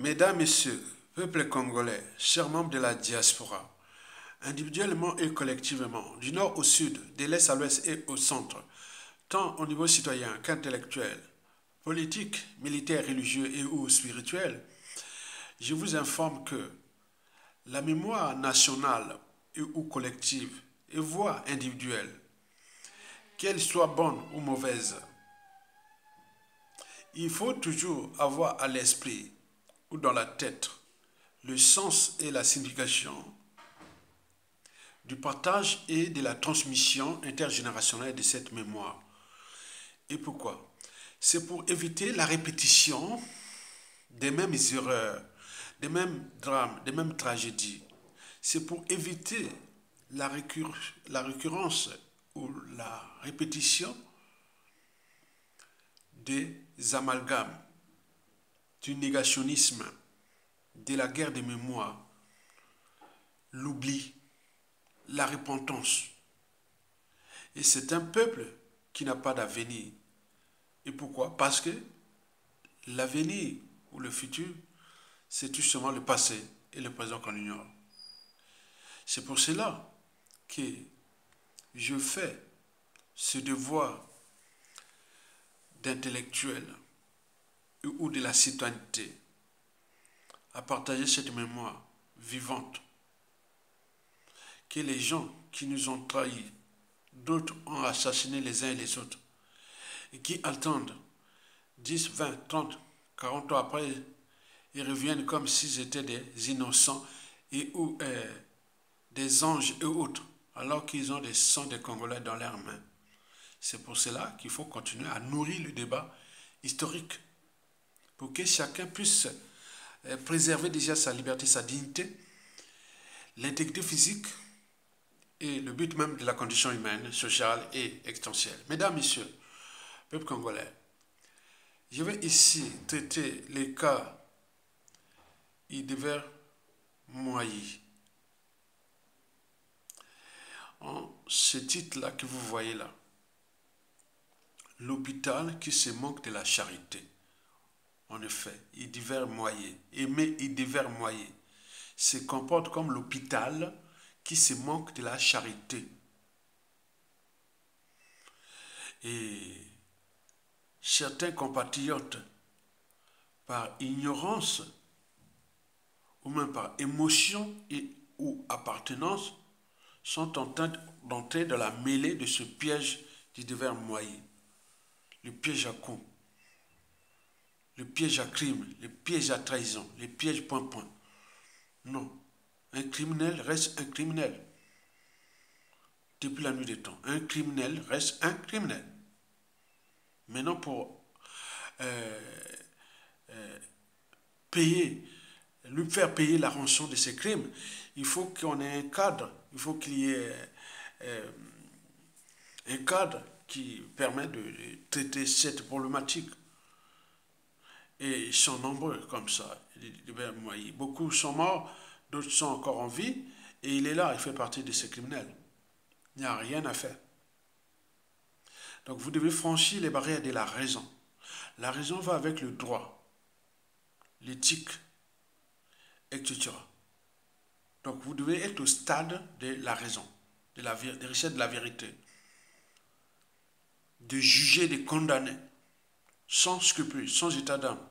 Mesdames, Messieurs, peuple congolais, chers membres de la diaspora, individuellement et collectivement, du nord au sud, de l'est à l'ouest et au centre, tant au niveau citoyen qu'intellectuel, politique, militaire, religieux et ou spirituel, je vous informe que la mémoire nationale et ou collective et voire individuelle, qu'elle soit bonne ou mauvaise, il faut toujours avoir à l'esprit ou dans la tête le sens et la signification du partage et de la transmission intergénérationnelle de cette mémoire. Et pourquoi? C'est pour éviter la répétition des mêmes erreurs, des mêmes drames, des mêmes tragédies. C'est pour éviter la récurrence ou la répétition des amalgames, du négationnisme, de la guerre des mémoires, l'oubli, la repentance. Et c'est un peuple qui n'a pas d'avenir. Et pourquoi? Parce que l'avenir ou le futur, c'est tout simplement le passé et le présent qu'on ignore. C'est pour cela que je fais ce devoir d'intellectuel ou de la citoyenneté à partager cette mémoire vivante que les gens qui nous ont trahis, d'autres ont assassiné les uns et les autres, et qui attendent 10, 20, 30, 40 ans après, ils reviennent comme s'ils étaient des innocents et ou des anges et autres, alors qu'ils ont des sangs des Congolais dans leurs mains. C'est pour cela qu'il faut continuer à nourrir le débat historique, pour que chacun puisse préserver déjà sa liberté, sa dignité, l'intégrité physique et le but même de la condition humaine, sociale et existentielle. Mesdames, Messieurs, peuple congolais, je vais ici traiter les cas Idiver Moayi. En ce titre-là que vous voyez là, l'hôpital qui se moque de la charité. En effet, Idiver Moayi, Aimé Idiver Moayi, se comporte comme l'hôpital qui se moque de la charité. Et certains compatriotes, par ignorance ou même par émotion et ou appartenance, sont en train d'entrer dans la mêlée de ce piège d'Idiver Moayi. Le piège à coup, le piège à crime, le piège à trahison, le piège point. Non, un criminel reste un criminel. Depuis la nuit des temps, un criminel reste un criminel. Maintenant, pour lui faire payer la rançon de ses crimes, il faut qu'on ait un cadre, il faut qu'il y ait un cadre qui permet de traiter cette problématique. Et ils sont nombreux comme ça. Beaucoup sont morts, d'autres sont encore en vie, et il est là, il fait partie de ces criminels. Il n'y a rien à faire. Donc vous devez franchir les barrières de la raison. La raison va avec le droit, l'éthique, etc. Donc vous devez être au stade de la raison, de richesse de la vérité, de juger, de condamner, sans scrupule, sans état d'âme.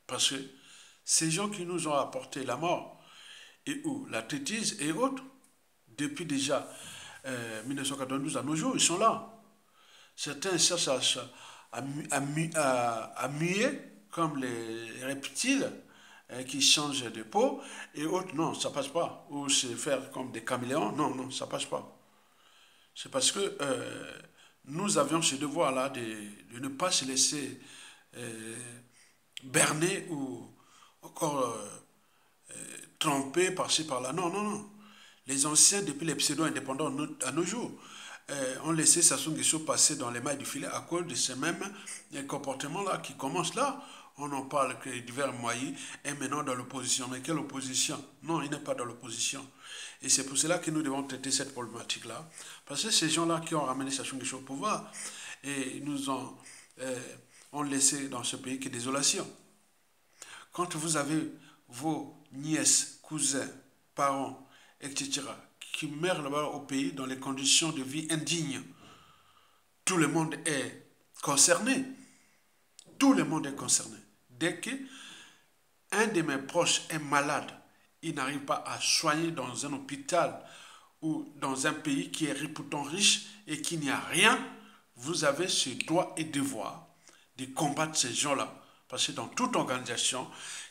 Parce que ces gens qui nous ont apporté la mort, et où la traitise et autres, depuis déjà 1992 à nos jours, ils sont là. Certains cherchent à muer comme les reptiles qui changent de peau, et autres, non, ça passe pas. Ou se faire comme des caméléons, non, ça passe pas. C'est parce que nous avions ce devoir-là de ne pas se laisser berner ou encore tremper par-ci par-là. Non. Les anciens, depuis les pseudo-indépendants à nos jours, ont laissé Sassou Nguesso passer dans les mailles du filet à cause de ces mêmes comportements-là qui commencent là. On en parle que Idiver Moayi est maintenant dans l'opposition. Mais quelle opposition? Non, il n'est pas dans l'opposition. Et c'est pour cela que nous devons traiter cette problématique-là. Parce que ces gens-là qui ont ramené Sassou Nguesso au pouvoir et nous ont laissé dans ce pays que désolation. Quand vous avez vos nièces, cousins, parents, etc., qui meurent là-bas au pays dans les conditions de vie indignes, tout le monde est concerné. Tout le monde est concerné. Dès que un de mes proches est malade, il n'arrive pas à soigner dans un hôpital ou dans un pays qui est réputant riche et qu'il n'y a rien, vous avez ce droit et devoir de combattre ces gens-là. Parce que dans toute organisation,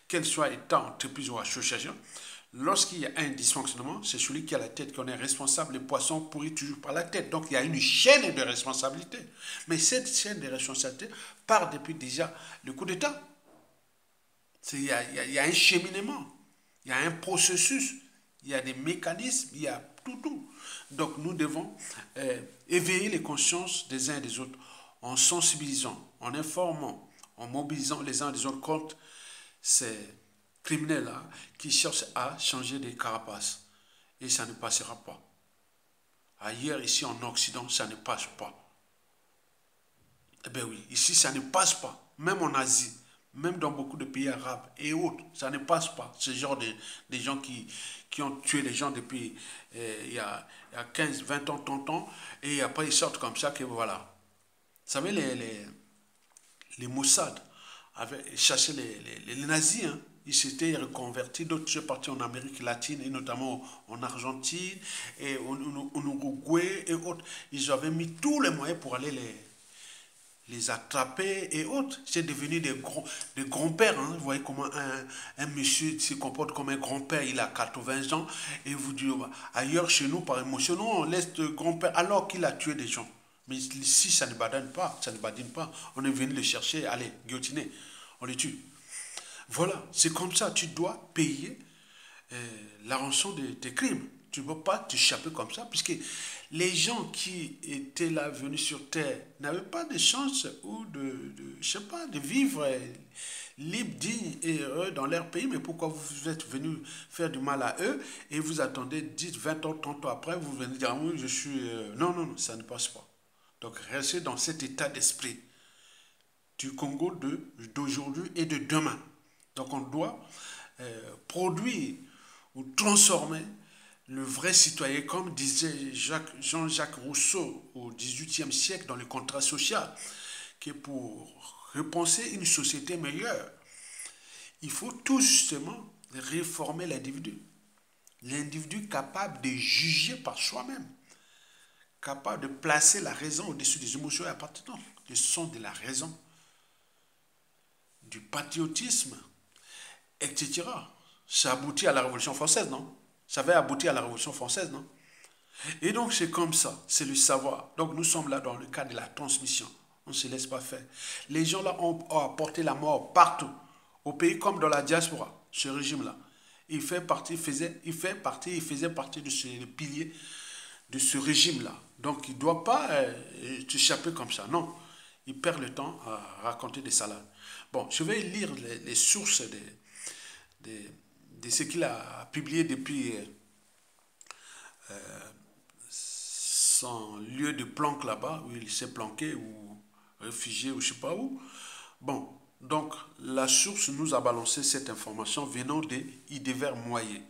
qu'elle soit État, entreprise ou association, lorsqu'il y a un dysfonctionnement, c'est celui qui a la tête qu'on est responsable. Les poissons pourrissent toujours par la tête. Donc il y a une chaîne de responsabilité. Mais cette chaîne de responsabilité part depuis déjà le coup d'État. Il y a un cheminement, il y a un processus, il y a des mécanismes, il y a tout. Donc nous devons éveiller les consciences des uns et des autres en sensibilisant, en informant, en mobilisant les uns des autres contre ces criminels-là qui cherchent à changer des carapaces. Et ça ne passera pas. Ailleurs, ici en Occident, ça ne passe pas. Eh bien oui, ici, ça ne passe pas. Même en Asie, même dans beaucoup de pays arabes et autres, ça ne passe pas. Ce genre de gens qui ont tué les gens depuis il y a 15, 20 ans, 30 ans, et après ils sortent comme ça, que voilà. Vous savez, les Mossad avaient chassé les nazis, hein. Ils s'étaient reconvertis, d'autres sont partis en Amérique latine, et notamment en Argentine, et en Uruguay et autres. Ils avaient mis tous les moyens pour aller les attraper et autres. C'est devenu des grands-pères. Hein. Vous voyez comment un monsieur se comporte comme un grand-père, il a 80 ans, et vous dites, ailleurs chez nous, par émotion, non, on laisse le grand-père alors qu'il a tué des gens. Mais ici, ça ne badine pas, On est venu le chercher, allez, guillotiner, on les tue. Voilà, c'est comme ça, tu dois payer la rançon de tes crimes. Tu ne peux pas t'échapper comme ça, puisque les gens qui étaient là, venus sur Terre, n'avaient pas de chance ou je sais pas, de vivre libres, dignes et heureux dans leur pays. Mais pourquoi vous êtes venus faire du mal à eux et vous attendez 10, 20 ans, 30 ans après, vous venez dire, oui, je suis... Non, ça ne passe pas. Donc, restez dans cet état d'esprit du Congo d'aujourd'hui et de demain. Donc, on doit produire ou transformer le vrai citoyen, comme disait Jean-Jacques Rousseau au XVIIIe siècle dans le contrat social, que pour repenser une société meilleure, il faut tout justement réformer l'individu. L'individu capable de juger par soi-même, capable de placer la raison au-dessus des émotions et appartenances, le son de la raison, du patriotisme, etc. Ça aboutit à la Révolution française, non? Ça va aboutir à la Révolution française, non? Et donc c'est comme ça, c'est le savoir. Donc nous sommes là dans le cadre de la transmission. On ne se laisse pas faire. Les gens là ont apporté la mort partout, au pays comme dans la diaspora, ce régime-là. Il faisait partie de ce pilier de ce régime-là. Donc il ne doit pas échapper comme ça. Non, il perd le temps à raconter des salades. Bon, je vais lire les sources de ce qu'il a publié depuis son lieu de planque là-bas, où il s'est planqué ou réfugié ou je ne sais pas où. Bon, donc la source nous a balancé cette information venant de Idéver Moyer.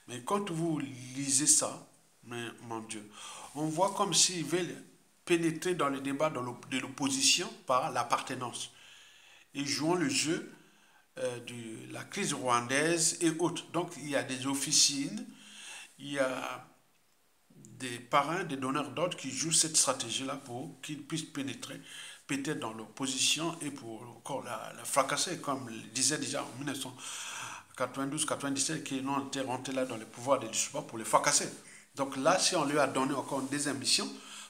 Mais quand vous lisez ça, mais, mon Dieu, on voit comme s'ils veulent pénétrer dans le débat de l'opposition par l'appartenance. Ils jouent le jeu de la crise rwandaise et autres. Donc il y a des officines, il y a des parrains, des donneurs d'ordre qui jouent cette stratégie-là pour qu'ils puissent pénétrer peut-être dans l'opposition et pour encore la fracasser, comme le disait déjà en 1992-97, qu'ils ont été rentrés là dans le pouvoir des support pour les fracasser. Donc là, si on lui a donné encore une deuxième mission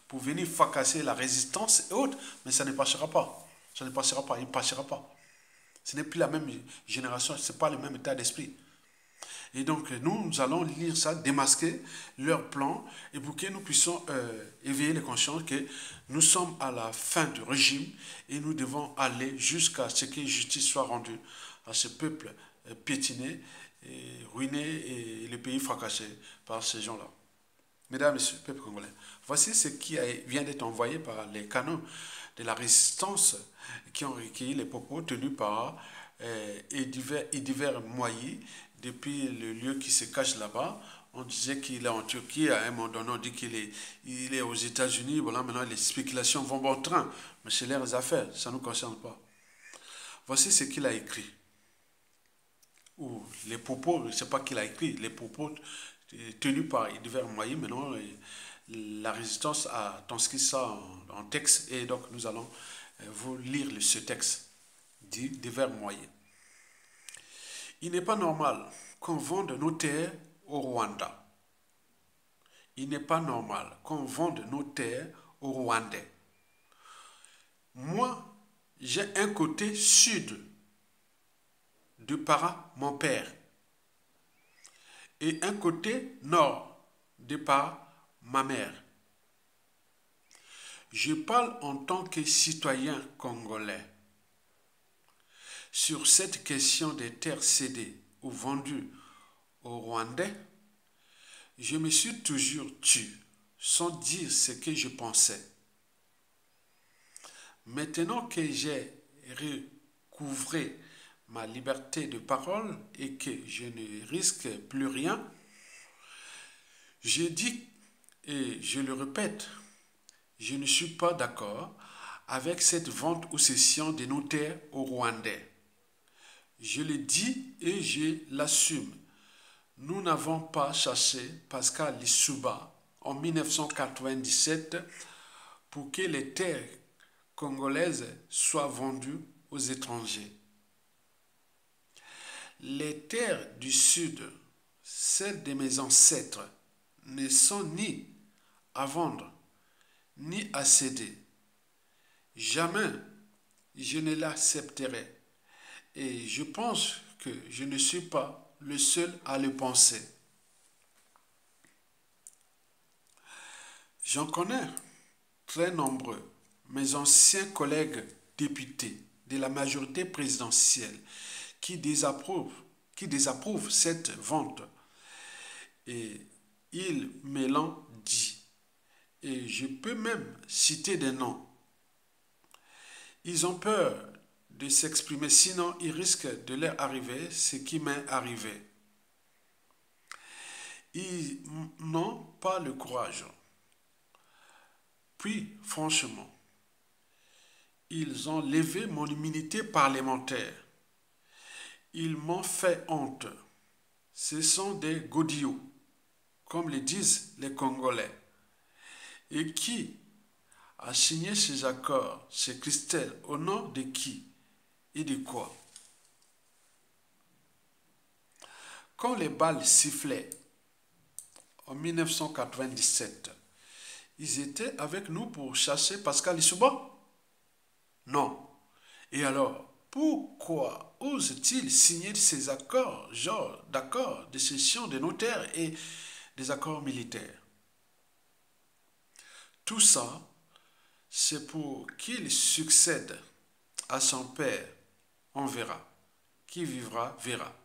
pour venir fracasser la résistance et autres, mais ça ne passera pas. Ça ne passera pas, il ne passera pas. Ce n'est plus la même génération, ce n'est pas le même état d'esprit. Et donc, nous allons lire ça, démasquer leur plan, et pour que nous puissions éveiller les consciences que nous sommes à la fin du régime et nous devons aller jusqu'à ce que justice soit rendue à ce peuple piétiné, et ruiné et le pays fracassé par ces gens-là. Mesdames et messieurs, peuple congolais, voici ce qui vient d'être envoyé par les canons de la résistance qui ont recueilli les propos tenus par Ediver Moayi, depuis le lieu qui se cache là-bas. On disait qu'il est en Turquie, à un moment donné, on dit il est aux États-Unis. Voilà, maintenant les spéculations vont bon train. Mais c'est leurs affaires, ça ne nous concerne pas. Voici ce qu'il a écrit. Ou les propos, je ne sais pas qui l'a écrit, les propos tenus par Ediver Moayi. Maintenant, la résistance a transcrit ça en texte. Et donc, nous allons vous lire ce texte dit d'Ediver Moayi. Il n'est pas normal qu'on vende nos terres au Rwanda. Il n'est pas normal qu'on vende nos terres aux Rwandais. Moi, j'ai un côté sud de par mon père et un côté nord de par ma mère. Je parle en tant que citoyen congolais. Sur cette question des terres cédées ou vendues aux Rwandais, je me suis toujours tu, sans dire ce que je pensais. Maintenant que j'ai recouvré ma liberté de parole et que je ne risque plus rien, je dis et je le répète, je ne suis pas d'accord avec cette vente ou cession de nos terres aux Rwandais. Je le dis et je l'assume. Nous n'avons pas chassé Pascal Lissouba en 1997 pour que les terres congolaises soient vendues aux étrangers. Les terres du Sud, celles de mes ancêtres, ne sont ni à vendre, ni à céder. Jamais je ne l'accepterai. Et je pense que je ne suis pas le seul à le penser. J'en connais très nombreux, mes anciens collègues députés de la majorité présidentielle qui désapprouvent cette vente. Et ils me l'ont dit. Et je peux même citer des noms. Ils ont peur de s'exprimer, sinon il risque de leur arriver ce qui m'est arrivé. Ils n'ont pas le courage. Puis, franchement, ils ont levé mon immunité parlementaire. Ils m'ont fait honte. Ce sont des godillots, comme le disent les Congolais. Et qui a signé ces accords, c'est Christelle, au nom de qui et de quoi? Quand les balles sifflaient en 1997, ils étaient avec nous pour chasser Pascal Lissouba? Non. Et alors, pourquoi osent-ils signer ces accords, genre d'accords de cession de nos terres et des accords militaires? Tout ça, c'est pour qu'il succède à son père. On verra. Qui vivra, verra.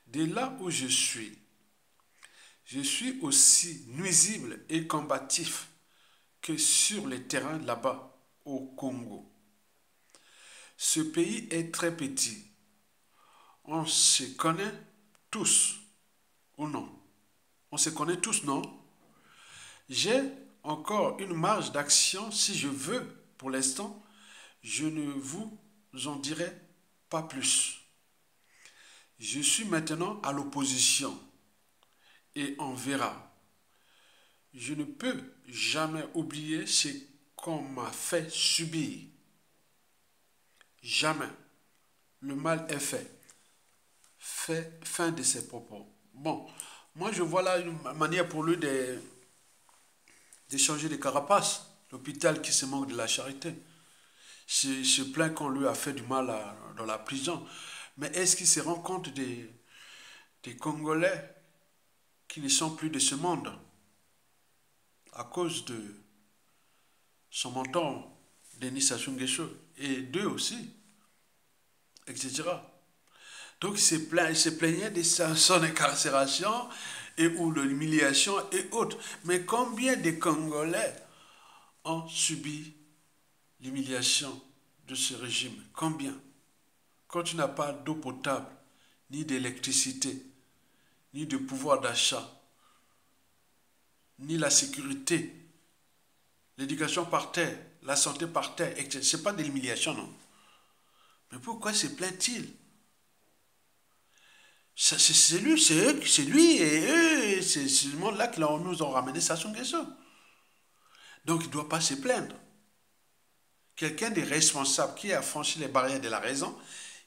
De là où je suis aussi nuisible et combatif que sur le terrain là-bas au Congo. Ce pays est très petit. On se connaît tous, ou non? On se connaît tous, non? J'ai encore une marge d'action si je veux. Pour l'instant, je ne vous en dirai pas plus. Je suis maintenant à l'opposition et on verra. Je ne peux jamais oublier ce qu'on m'a fait subir. Jamais. Le mal est fait. Fin de ses propos. Bon, moi je vois là une manière pour lui de changer de carapace. L'hôpital qui se moque de la charité. Se plaint qu'on lui a fait du mal dans la prison. Mais est-ce qu'il se rend compte des Congolais qui ne sont plus de ce monde à cause de son mentor, Denis Sassou Nguesso, et d'eux aussi, etc. Donc il se plaignait de son incarcération et ou de l'humiliation et autres. Mais combien de Congolais ont subi l'humiliation de ce régime? Combien? quand tu n'as pas d'eau potable, ni d'électricité, ni de pouvoir d'achat, ni la sécurité, l'éducation par terre, la santé par terre, etc. Ce n'est pas de l'humiliation, non. Mais pourquoi se plaint-il? C'est lui, c'est lui et eux, c'est ce monde-là qui nous ont ramené ça sur question. Donc il ne doit pas se plaindre. Quelqu'un de responsable qui a franchi les barrières de la raison,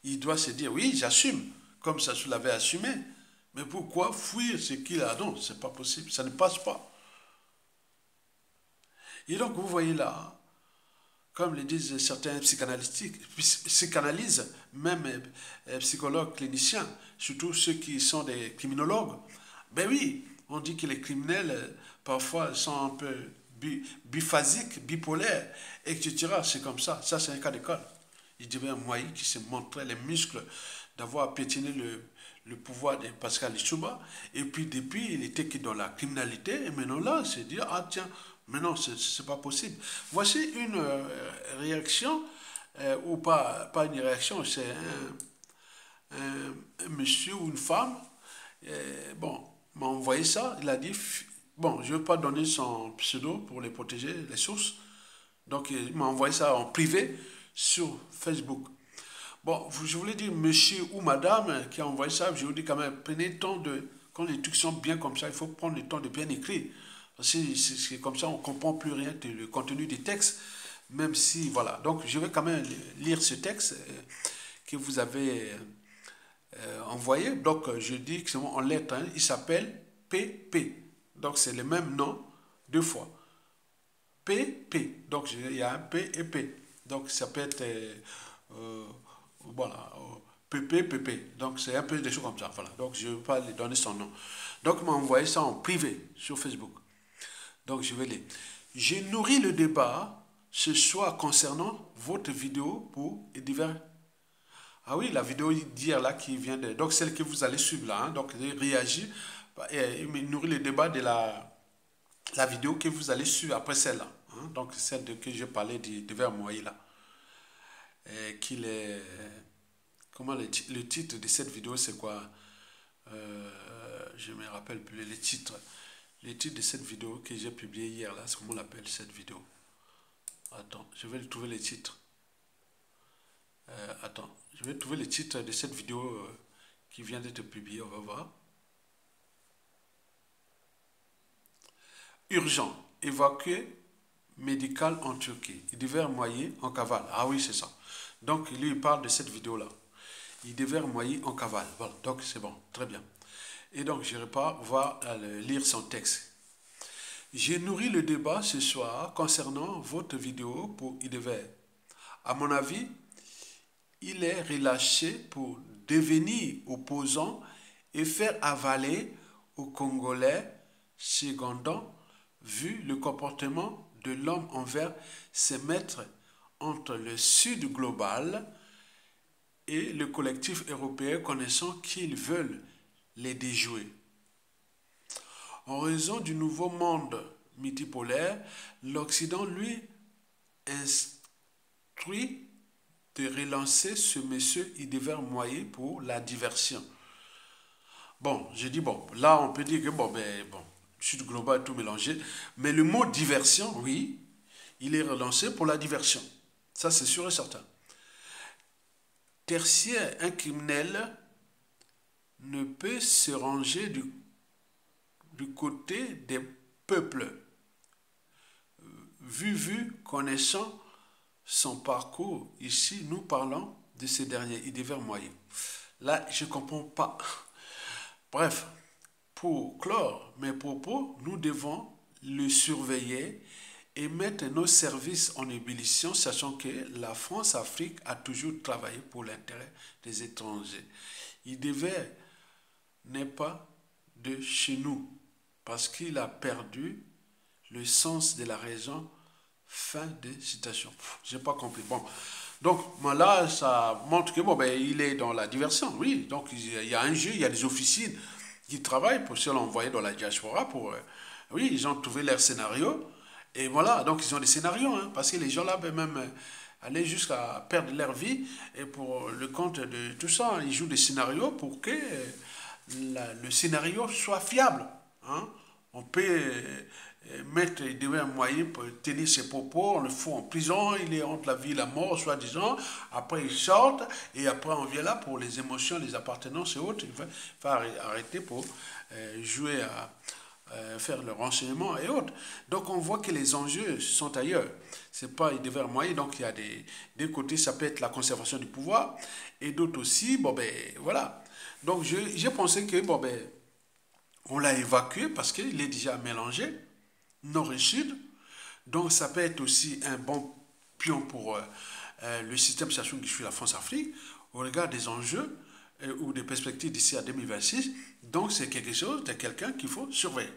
il doit se dire, oui, j'assume, comme ça je l'avais assumé. Mais pourquoi fuir ce qu'il a? Non, c'est pas possible, ça ne passe pas. Et donc vous voyez là, comme le disent certains psychanalystes, même psychologues cliniciens, surtout ceux qui sont des criminologues, ben oui, on dit que les criminels parfois sont un peu biphasiques, bipolaires, etc. C'est comme ça c'est un cas d'école. Il y avait un moyen qui se montrait les muscles d'avoir piétiné le pouvoir de Pascal Lissouba, et puis depuis il était que dans la criminalité, et maintenant là, c'est dire, ah tiens, mais non, c'est pas possible. Voici une réaction, ou pas une réaction, c'est un monsieur ou une femme, bon, m'a envoyé ça, il a dit, bon, je ne veux pas donner son pseudo pour les protéger, les sources, donc il m'a envoyé ça en privé sur Facebook. Bon, je voulais dire monsieur ou madame qui a envoyé ça, je vous dis quand même, prenez le temps de, quand les trucs sont bien comme ça, il faut prendre le temps de bien écrire. C'est comme ça, on ne comprend plus rien du contenu des textes, même si, voilà. Donc, je vais quand même lire ce texte que vous avez envoyé. Donc, je dis que c'est en lettres, hein, il s'appelle PP. Donc, c'est le même nom deux fois. PP. Donc, il y a un P et P. Donc, ça peut être, voilà, PP, PP. Donc, c'est un peu des choses comme ça. Voilà. Donc, je ne vais pas lui donner son nom. Donc, il m'a envoyé ça en privé sur Facebook. Donc, je vais lire. J'ai nourri le débat ce soir concernant votre vidéo pour divers. Ah oui, la vidéo d'hier là qui vient de. Donc, celle que vous allez suivre là. Hein, donc, réagir. Il nourrit le débat de la vidéo que vous allez suivre après celle-là. Hein, donc, celle de que j'ai parlé du divers moyen là. Qu'il est. Comment le titre de cette vidéo, c'est quoi? Je ne me rappelle plus le titre. Le titre de cette vidéo que j'ai publiée hier, là, c'est comment on l'appelle cette vidéo? Attends, je vais trouver le titre. Attends, je vais trouver le titre de cette vidéo qui vient d'être publiée, on va voir. Urgent, évacué médical en Turquie. Divers moyens en cavale. Ah oui, c'est ça. Donc, lui, il parle de cette vidéo-là. Il divers moyens en cavale. Voilà, donc c'est bon, très bien. Et donc, je repars voir lire son texte. J'ai nourri le débat ce soir concernant votre vidéo pour IDVR. À mon avis, il est relâché pour devenir opposant et faire avaler aux Congolais secondants, vu le comportement de l'homme envers ses maîtres entre le Sud global et le collectif européen, connaissant qu'ils veulent les déjouer. En raison du nouveau monde multipolaire, l'Occident lui instruit de relancer ce monsieur Idéver Moyer pour la diversion. Bon, j'ai dit, bon, là on peut dire que, bon, Sud global tout mélangé, mais le mot diversion, oui, il est relancé pour la diversion. Ça, c'est sûr et certain. Tertiaire, un criminel ne peut se ranger du côté des peuples. Connaissant son parcours, ici, nous parlons de ces derniers, Idéver Moyen. Là, je ne comprends pas. Bref, pour clore mes propos, nous devons le surveiller et mettre nos services en ébullition, sachant que la France-Afrique a toujours travaillé pour l'intérêt des étrangers. Idéver n'est pas de chez nous, parce qu'il a perdu le sens de la raison. Fin de citation. J'ai pas compris. Bon, donc là, ça montre que il est dans la diversion. Oui, donc il y a un jeu, il y a des officines qui travaillent pour se l'envoyer dans la diaspora. Oui, ils ont trouvé leur scénario. Et voilà, donc ils ont des scénarios, hein, parce que les gens là, même aller jusqu'à perdre leur vie et pour le compte de tout ça. Ils jouent des scénarios pour que le scénario soit fiable. Hein. On peut mettre un moyen pour tenir ses propos, on le fout en prison, il est entre la vie et la mort, soi-disant. Après, il sort et après, on vient là pour les émotions, les appartenances et autres. Il faut arrêter pour jouer à faire le renseignement et autres. Donc on voit que les enjeux sont ailleurs. C'est pas ils devaient moyen, donc il y a des côtés, ça peut être la conservation du pouvoir, et d'autres aussi, bon ben voilà. Donc j'ai pensé que bon ben on l'a évacué parce qu'il est déjà mélangé, nord et sud. Donc ça peut être aussi un bon pion pour le système station qui suit la France-Afrique au regard des enjeux ou des perspectives d'ici à 2026. Donc c'est quelque chose de quelqu'un qu'il faut surveiller.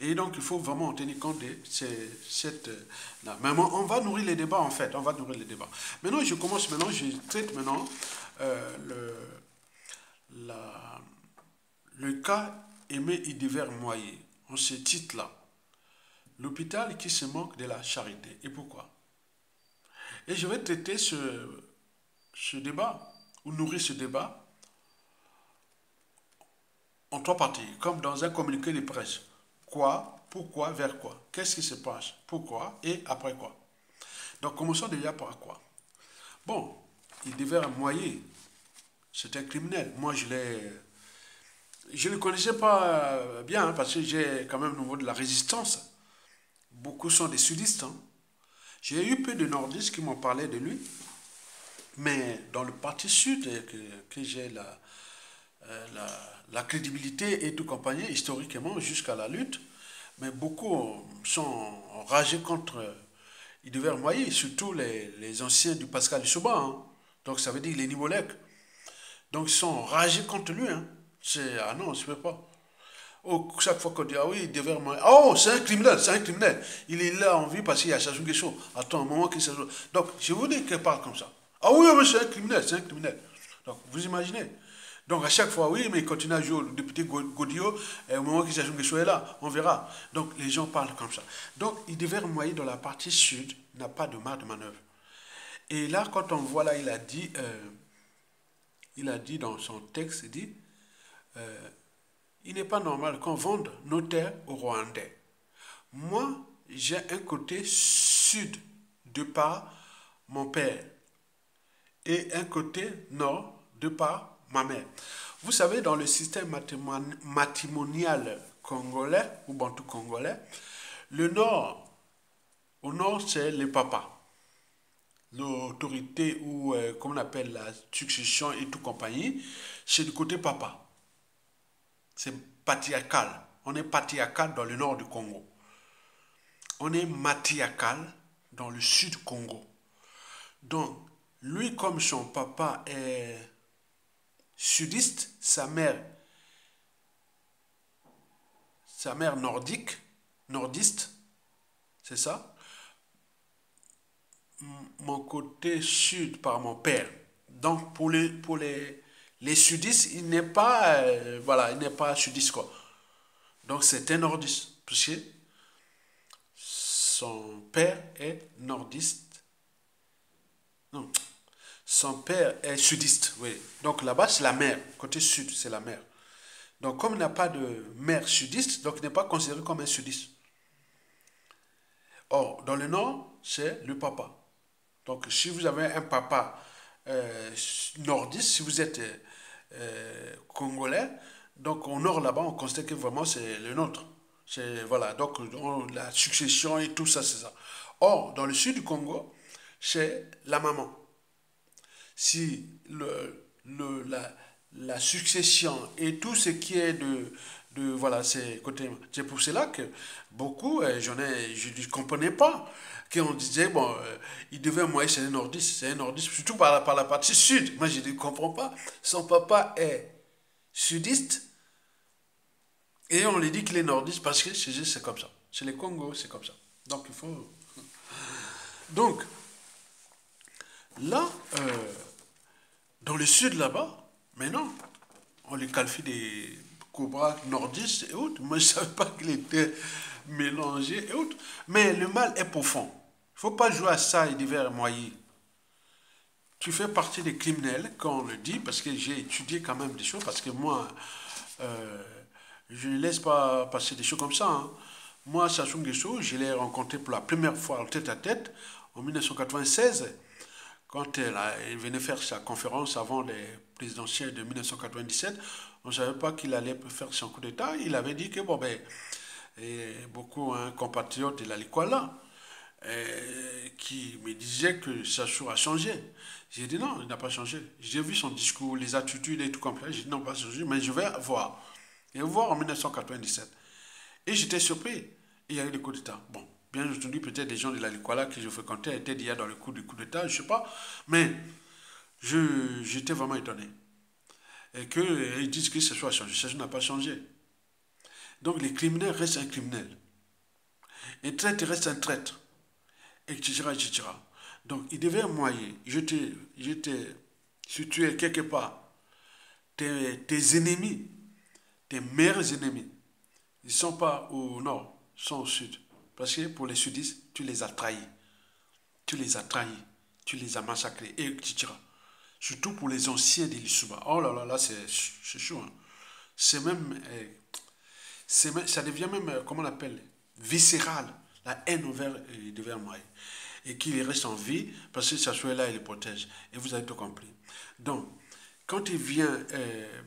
Et donc il faut vraiment tenir compte de cette... là. Mais on va nourrir les débats en fait, on va nourrir les débats. Maintenant je commence, maintenant je traite maintenant la, le cas Aimé Idiver Moyer. On se titre là. L'hôpital qui se moque de la charité. Et pourquoi? Et je vais traiter ce débat, ou nourrir ce débat, en trois parties, comme dans un communiqué de presse. Quoi, pourquoi, vers quoi? Qu'est-ce qui se passe? Pourquoi et après quoi? Donc commençons déjà par quoi? Bon, il devait Moyer. C'est un criminel. Moi, je ne le connaissais pas bien, hein, parce que j'ai quand même au niveau de la résistance. Beaucoup sont des sudistes. Hein. J'ai eu peu de nordistes qui m'ont parlé de lui. Mais dans le parti sud, que j'ai la crédibilité et tout compagnie, historiquement, jusqu'à la lutte, mais beaucoup sont enragés contre Idiver Moyer, surtout les anciens du Pascal Lissouba. Hein. Donc ça veut dire les Nibolèques. Donc ils sont enragés contre lui. Hein. Ah non, je ne peux pas. Oh, chaque fois qu'on dit, ah oui, Idiver Moyer. Oh, c'est un criminel, c'est un criminel. Il est là en vie parce qu'il y a Sassou Nguesso. Attends un moment qu'il s'ajoute. Donc, je vous dis qu'elle parle comme ça. Ah oui, mais c'est un criminel, c'est un criminel. Donc, vous imaginez. Donc, à chaque fois, oui, mais il continue à jouer le député Godio, et au moment qu'il s'ajoute Nguesso est là, on verra. Donc, les gens parlent comme ça. Donc, Idiver Moyer, dans la partie sud, n'a pas de marge de manœuvre. Et là, quand on voit là, il a dit dans son texte, il dit, il n'est pas normal qu'on vende nos terres aux Rwandais. Moi, j'ai un côté sud de par mon père et un côté nord de par ma mère. Vous savez, dans le système matrimonial congolais, ou bantou congolais, le nord, au nord, c'est le papa. L'autorité ou, comme on appelle la succession et tout compagnie, c'est du côté papa. C'est patriarcal. On est patriarcal dans le nord du Congo. On est matriarcal dans le sud du Congo. Donc, lui, comme son papa est sudiste, sa mère nordique, nordiste, c'est ça. Mon côté sud par mon père. Donc, pour les sudistes, il n'est pas, voilà, il n'est pas sudiste, quoi. Donc, c'est un nordiste, puisque son père est nordiste. Non, son père est sudiste, oui. Donc, là-bas, c'est la mer. Côté sud, c'est la mer. Donc, comme il n'a pas de mère sudiste, donc il n'est pas considéré comme un sudiste. Or, dans le nord, c'est le papa. Donc, si vous avez un papa nordiste, si vous êtes congolais, donc au nord là-bas, on constate que vraiment c'est le nôtre. C'est, voilà, donc la succession et tout ça, c'est ça. Or, dans le sud du Congo, c'est la maman. Si la succession et tout ce qui est voilà, c'est côté. C'est pour cela que beaucoup, je ne comprenais pas, qu'on disait, bon, il devait moyen, c'est un nordiste, surtout par la partie sud. Moi, je ne comprends pas. Son papa est sudiste et on lui dit qu'il est nordiste parce que chez eux, c'est comme ça. Chez les Congos, c'est comme ça. Donc, il faut. Donc, là, dans le sud là-bas, mais non, on les qualifie des cobras nordistes et autres. Moi, je ne savais pas qu'il était mélangé et autres. Mais le mal est profond. ne faut pas jouer à ça et divers moyens. Tu fais partie des criminels, quand on le dit, parce que j'ai étudié quand même des choses, parce que moi, euh, je ne laisse pas passer des choses comme ça. Hein. Moi, Sassou Nguesso, je l'ai rencontré pour la première fois en tête à tête en 1996, quand elle venait faire sa conférence avant les présidentielles de 1997. On ne savait pas qu'il allait faire son coup d'État. Il avait dit que, bon, ben, et beaucoup un compatriote de la Likwala, qui me disait que Sassou a changé. J'ai dit non, il n'a pas changé. J'ai vu son discours, les attitudes et tout comme ça. J'ai dit non, pas changé, mais je vais voir. Et voir en 1997. Et j'étais surpris. Et il y a eu le coup d'État. Bon, bien entendu, peut-être les gens de la Likwala que je fréquentais étaient déjà dans le coup du coup d'État, je ne sais pas. Mais j'étais vraiment étonné. Et qu'ils disent que Sassou a changé. Sassou n'a pas changé. Donc les criminels restent un criminel. Un traître reste un traître. Etc., etc. Donc, il devait moyen. Si tu es quelque part, tes ennemis, tes meilleurs ennemis, ils ne sont pas au nord, ils sont au sud. Parce que pour les sudistes, tu les as trahis. Tu les as trahis. Tu les as massacrés, etc. Surtout pour les anciens de l'Issouba. Oh là là, là, c'est chaud. Hein. C'est même, ça devient même, comment on appelle, viscéral. La haine envers moi. Et qu'il reste en vie, parce que ça soit là, il les protège. Et vous avez tout compris. Donc, quand il vient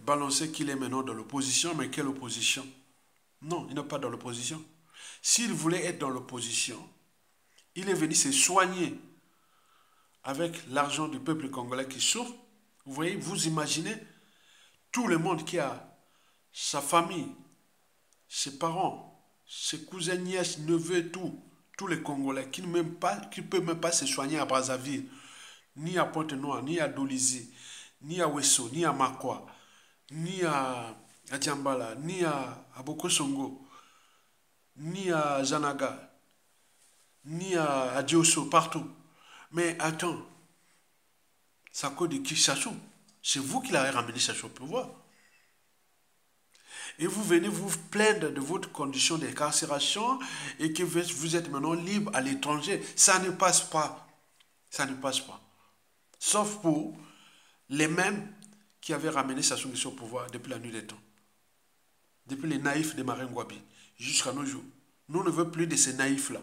balancer qu'il est maintenant dans l'opposition, mais quelle opposition? Non, il n'est pas dans l'opposition. S'il voulait être dans l'opposition, il est venu se soigner avec l'argent du peuple congolais qui souffre. Vous voyez, vous imaginez tout le monde qui a sa famille, ses parents, ses cousins, nièces, neveux, tout, tous les Congolais qui ne peuvent même pas se soigner à Brazzaville, ni à Pointe-Noire, ni à Dolisie, ni à Wesso, ni à Makwa, ni à Djambala, ni à Bokosongo, ni à Zanaga, ni à Diosso, partout. Mais attends, c'est à cause de qui Sassou? C'est vous qui l'avez ramené Sassou au pouvoir. Et vous venez vous plaindre de votre condition d'incarcération et que vous êtes maintenant libre à l'étranger. Ça ne passe pas. Ça ne passe pas. Sauf pour les mêmes qui avaient ramené Sassou Nguesso au pouvoir depuis la nuit des temps. Depuis les naïfs de Marine Ngouabi jusqu'à nos jours. Nous ne voulons plus de ces naïfs-là.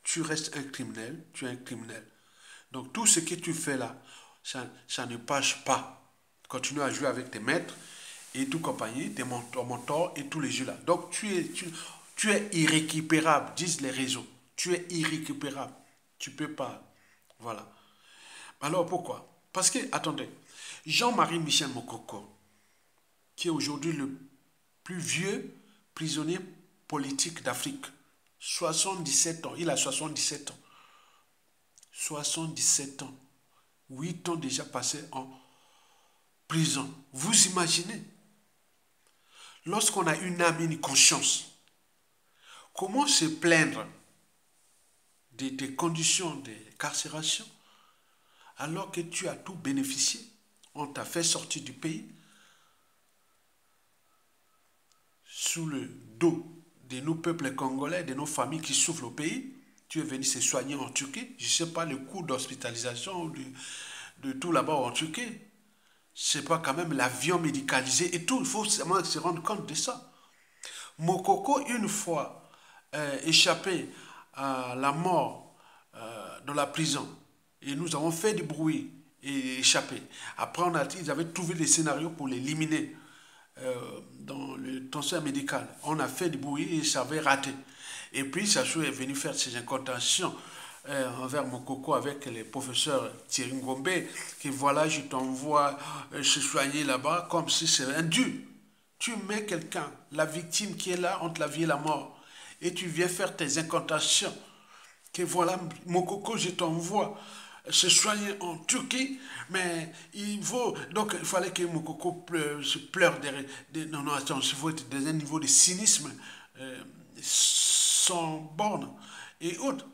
Tu restes un criminel, tu es un criminel. Donc tout ce que tu fais là, ça ne passe pas. Continue à jouer avec tes maîtres et tout compagnie, tes mentors et tous les jeux là. Donc tu es irrécupérable, disent les réseaux. Tu es irrécupérable. Tu ne peux pas. Voilà. Alors pourquoi? Parce que, attendez, Jean-Marie Michel Mokoko, qui est aujourd'hui le plus vieux prisonnier politique d'Afrique, 77 ans, il a 77 ans. 77 ans. 8 ans déjà passés en prison. Vous imaginez? Lorsqu'on a une âme, une conscience, comment se plaindre des conditions de carcération alors que tu as tout bénéficié? On t'a fait sortir du pays sous le dos de nos peuples congolais, de nos familles qui souffrent au pays. Tu es venu se soigner en Turquie. Je ne sais pas le coût d'hospitalisation de tout là-bas en Turquie. C'est pas quand même l'avion médicalisé et tout. Il faut seulement se rendre compte de ça. Mokoko, une fois échappé à la mort dans la prison, et nous avons fait du bruit et échappé. Après, ils avaient trouvé des scénarios pour l'éliminer dans le transfert médical. On a fait du bruit et ça avait raté. Et puis, Sassou est venu faire ses incantations envers Mokoko avec les professeurs Thierry Ngombe, que voilà, je t'envoie se soigner là-bas, comme si c'était un dû. Tu mets quelqu'un, la victime qui est là entre la vie et la mort, et tu viens faire tes incantations, que voilà, Mokoko, je t'envoie se soigner en Turquie, mais il faut, donc il fallait que Mokoko se pleure non, non, attends, il faut être dans un niveau de cynisme sans borne et autres.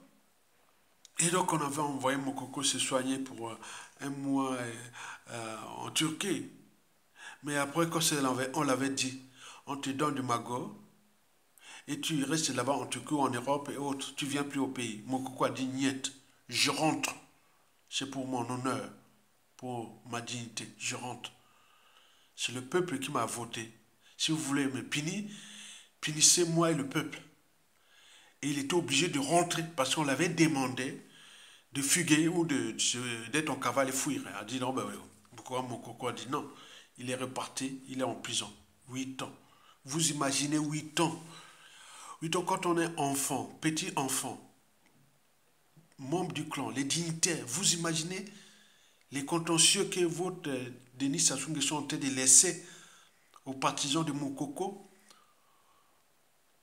Et donc on avait envoyé Mokoko se soigner pour un mois en Turquie. Mais après, quand on l'avait dit, on te donne du magot et tu restes là-bas en Turquie ou en Europe et autres, tu viens plus au pays. Mokoko a dit niet, je rentre. C'est pour mon honneur, pour ma dignité, je rentre. C'est le peuple qui m'a voté. Si vous voulez me punir, punissez moi et le peuple. Et il était obligé de rentrer parce qu'on l'avait demandé de fuguer ou d'être en cavale et fuir. Il a dit non, ben, Mokoko a dit non. Il est reparti, il est en prison. 8 ans. Vous imaginez 8 ans. 8 ans quand on est enfant, petit enfant, membre du clan, les dignitaires, vous imaginez les contentieux que votre Denis Sassou Nguesso ont en train de laisser aux partisans de Mokoko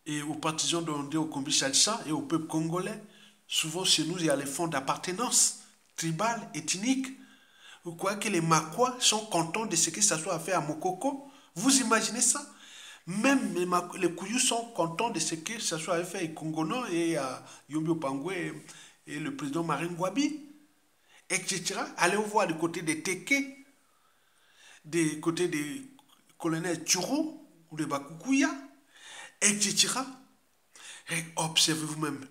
et aux partisans de Ondé Okombi Salsa et au peuple congolais. Souvent chez nous, il y a les fonds d'appartenance tribale, ethnique. Vous croyez que les Makwa sont contents de ce que ça soit fait à Mokoko? Vous imaginez ça? Même les Kouyou sont contents de ce que ça soit fait à Kongono et à Yombi Opangwe et le président Marine Gwabi, etc. Allez voir du côté des Teke, du côté des colonels Tchuro ou de Bakukuya, etc. Et observez vous-même,